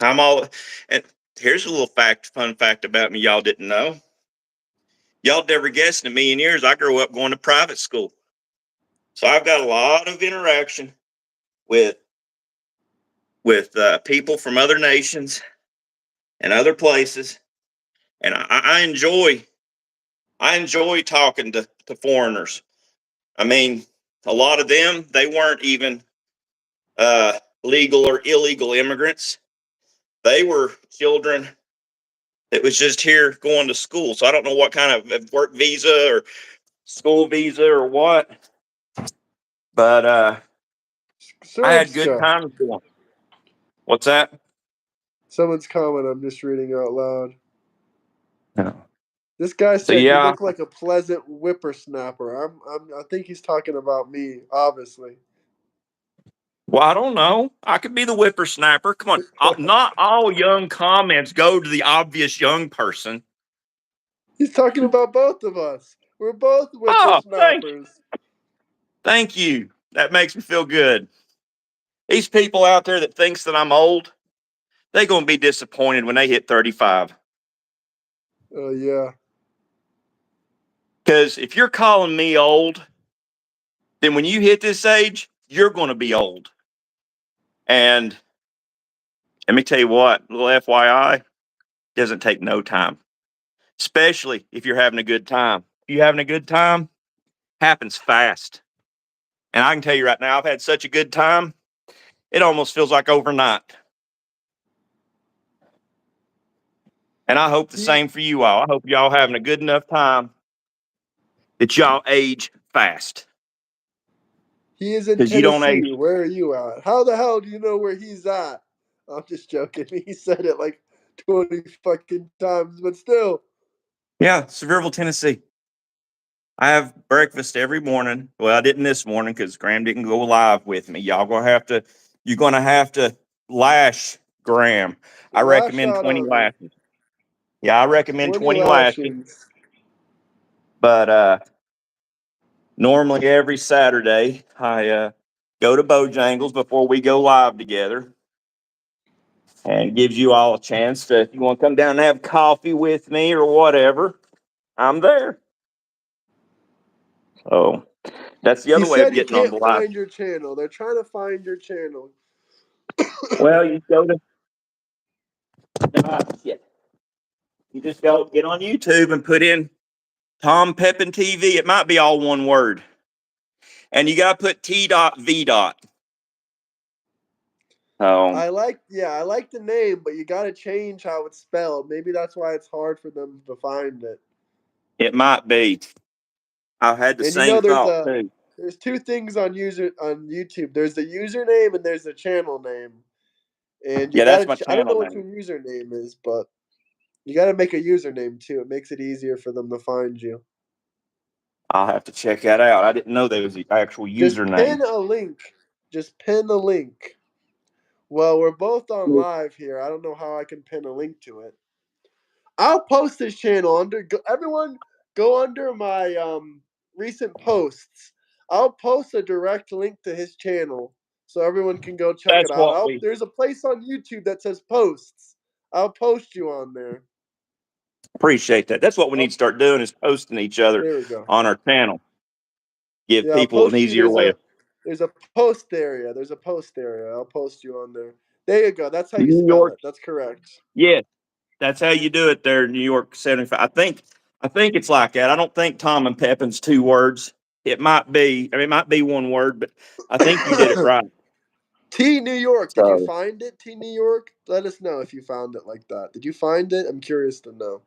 I'm all and here's a little fun fact about me y'all didn't know. Y'all never guessed in a million years I grew up going to private school. So I've got a lot of interaction with people from other nations and other places, and I enjoy talking to foreigners. I mean, a lot of them they weren't even legal or illegal immigrants. They were children that was just here going to school. So I don't know what kind of work visa or school visa or what, but I had good Serbska. times going. What's that? Someone's comment I'm just reading out loud. No. This guy So said you yeah, look like a pleasant whippersnapper. I think he's talking about me, obviously. well, I don't know. I could be the whippersnapper. Come on. Not all young comments go to the obvious young person. He's talking about both of us. We're both Oh, whippersnappers. thank you. That makes me feel good. These people out there that thinks that I'm old, they're going to be disappointed when they hit 35. Oh, yeah. Because if you're calling me old, then when you hit this age, you're going to be old. And let me tell you what, little FYI, doesn't take no time, especially if you're having a good time. If you're having a good time, happens fast. And I can tell you right now, I've had such a good time, it almost feels like overnight. And I hope the same for you all. I hope y'all having a good enough time that y'all age fast. He is in Because you don't age. Tennessee. Where are you at? How the hell do you know where he's at? I'm just joking. He said it like 20 fucking times, but still. Yeah, Sevierville, Tennessee. I have breakfast every morning. Well, I didn't this morning because Graham didn't go live with me. You're gonna have to lash Graham. I Lash recommend out 20 on me. lashes. Yeah, I recommend 20 20 lashes. lashings. But normally every Saturday, I go to Bojangles before we go live together, and gives you all a chance to, if you want to come down and have coffee with me or whatever, I'm there. So that's the He other way of said he getting on the can't live. find your channel. They're trying to find your channel. Well, you go to yeah. You just go get on YouTube and put in Tom Pepin TV. It might be all one word, and you got to put T.V. I like the name, but you got to change how it's spelled. Maybe that's why it's hard for them to find it. It might be. I've had the And same thought too. there's two things on YouTube. There's the username and there's the channel name. And you Yeah, got that's my to I don't know channel what your name. username is, but you got to make a username too. It makes it easier for them to find you. I'll have to check that out. I didn't know there was the actual Just username. pin a link. Just pin the link. Well, we're both on live here. I don't know how I can pin a link to it. I'll post this channel everyone go under my recent posts. I'll post a direct link to his channel so everyone can go check That's it out. what we There's a place on YouTube that says posts. I'll post you on there. appreciate. That's what we need I'll, to start doing, is posting each other there we go. on our channel. Give Yeah, I'll people an post you. easier way. There's a post area. There's a post area. I'll post you on there. There you go. That's how you New spell York. it. That's correct. Yes, that's how you do it there, New York 75. I think it's like that. I don't think Tom and Pepin's two words. It might be. I mean, it might be one word, but I think you did it right. T New York. Did you So find it? T New York. Let us know if you found it like that. Did you find it? I'm curious to know.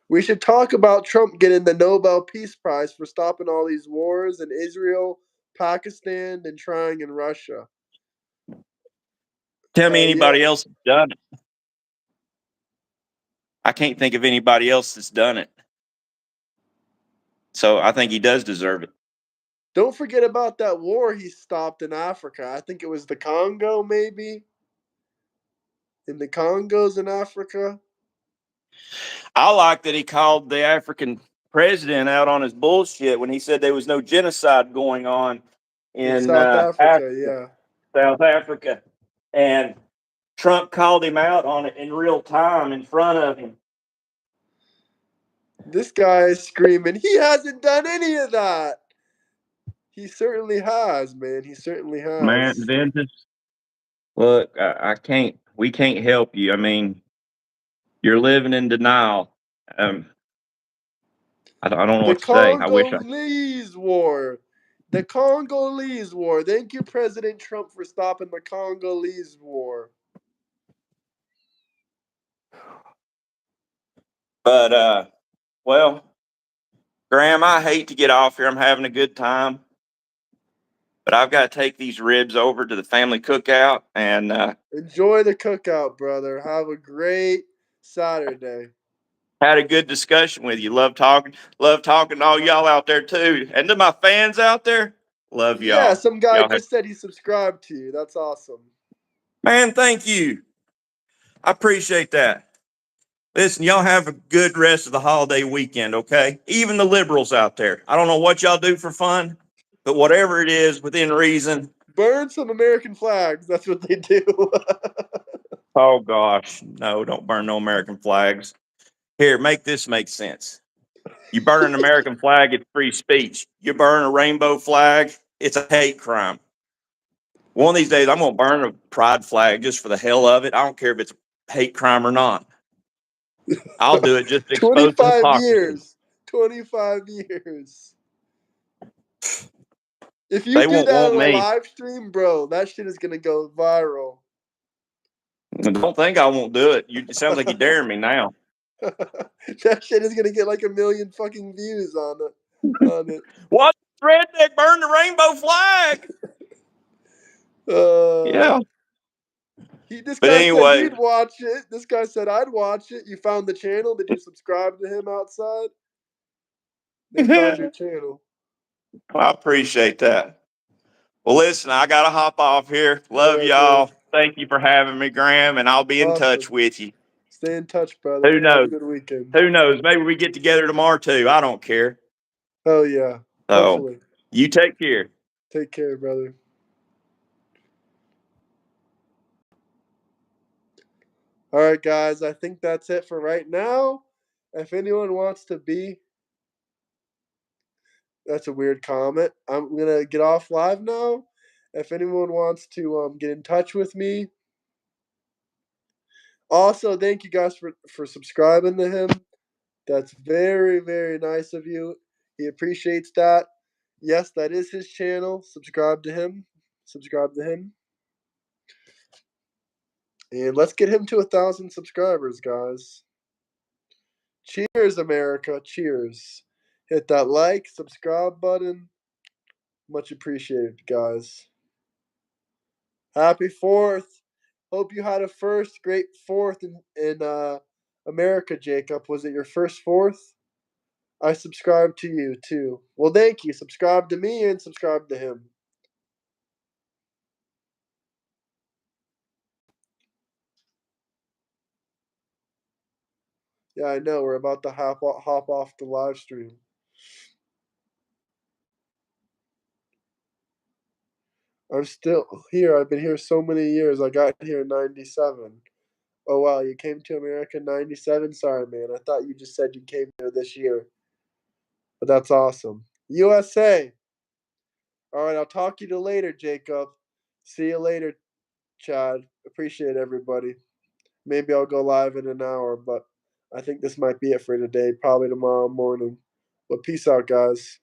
We should talk about Trump getting the Nobel Peace Prize for stopping all these wars in Israel, Pakistan, and trying in Russia. tell me Yeah. anybody else has done it. I can't think of anybody else that's done it. So I think he does deserve it. Don't forget about that war he stopped in Africa. I think it was the Congo, maybe. In the Congos in Africa. I like that he called the African president out on his bullshit when he said there was no genocide going on In in South Africa, Africa, yeah. South Africa, and Trump called him out on it in real time in front of him. This guy is screaming, he hasn't done any of that. He certainly has, man. He certainly Man, has. Ventus, look, I can't. We can't help you. I mean, you're living in denial. I don't know The what to say. I wish I. Congolese War. The Congolese War. Thank you, President Trump, for stopping the Congolese War. But well, Graham, I hate to get off here. I'm having a good time, but I've got to take these ribs over to the family cookout, and Enjoy the cookout, brother. Have a great Saturday. had a good discussion with you. Love talking to all y'all out there too, and to my fans out there. Love Yeah, y'all. some guy Y'all have, just said he subscribed to you. That's awesome. man, thank you. I appreciate that. Listen, y'all have a good rest of the holiday weekend, okay? Even the liberals out there. I don't know what y'all do for fun, but whatever it is within reason. Burn some American flags. That's what they do. Oh gosh, no, don't burn no American flags. Here, make this make sense. You burn an American flag, it's free speech. You burn a rainbow flag, it's a hate crime. One of these days, I'm going to burn a pride flag just for the hell of it. I don't care if it's a hate crime or not. I'll do it just to expose the 25 hypocrisy. years. 25 years. If you They do won't that want on a me. live stream, bro, that shit is gonna go viral. Don't think I won't do it. It sounds like you're daring me now. That shit is gonna get like 1 million fucking views on it. What? Redneck burn the rainbow flag? Uh, Yeah. this But guy said anyway, he'd watch it. This guy said I'd watch it. You found the channel? Did you subscribe to him outside? They found your I channel. appreciate that. Well, listen, I got to hop off here. All Love right, bro. y'all. Thank you for having me, Graham, and I'll be in touch Awesome. with you. Stay in touch, brother. Who Have a knows? good weekend. Who knows? Maybe we get together tomorrow too. I don't care. Oh yeah. So Hopefully. you take care. Take care, brother. All right, guys. I think that's it for right now. If anyone wants to be, that's a weird comment. I'm gonna get off live now. If anyone wants to get in touch with me. Also, thank you guys for subscribing to him. That's very, very nice of you. He appreciates that. Yes, that is his channel. Subscribe to him. Subscribe to him. And let's get him to 1,000 subscribers, guys. Cheers, America. Cheers. Hit that like, subscribe button. Much appreciated, guys. Happy 4th. Hope you had a first great 4th in America, Jacob. Was it your first 4th? I subscribe to you, too. Well, thank you. Subscribe to me and subscribe to him. Yeah, I know. We're about to hop off the live stream. I'm still here. I've been here so many years. I got here in 97. Oh, wow. You came to America in 97? Sorry, man. I thought you just said you came here this year. But that's awesome. USA. All right. I'll talk to you later, Jacob. See you later, Chad. Appreciate everybody. Maybe I'll go live in an hour, but I think this might be it for today. Probably tomorrow morning. But peace out, guys.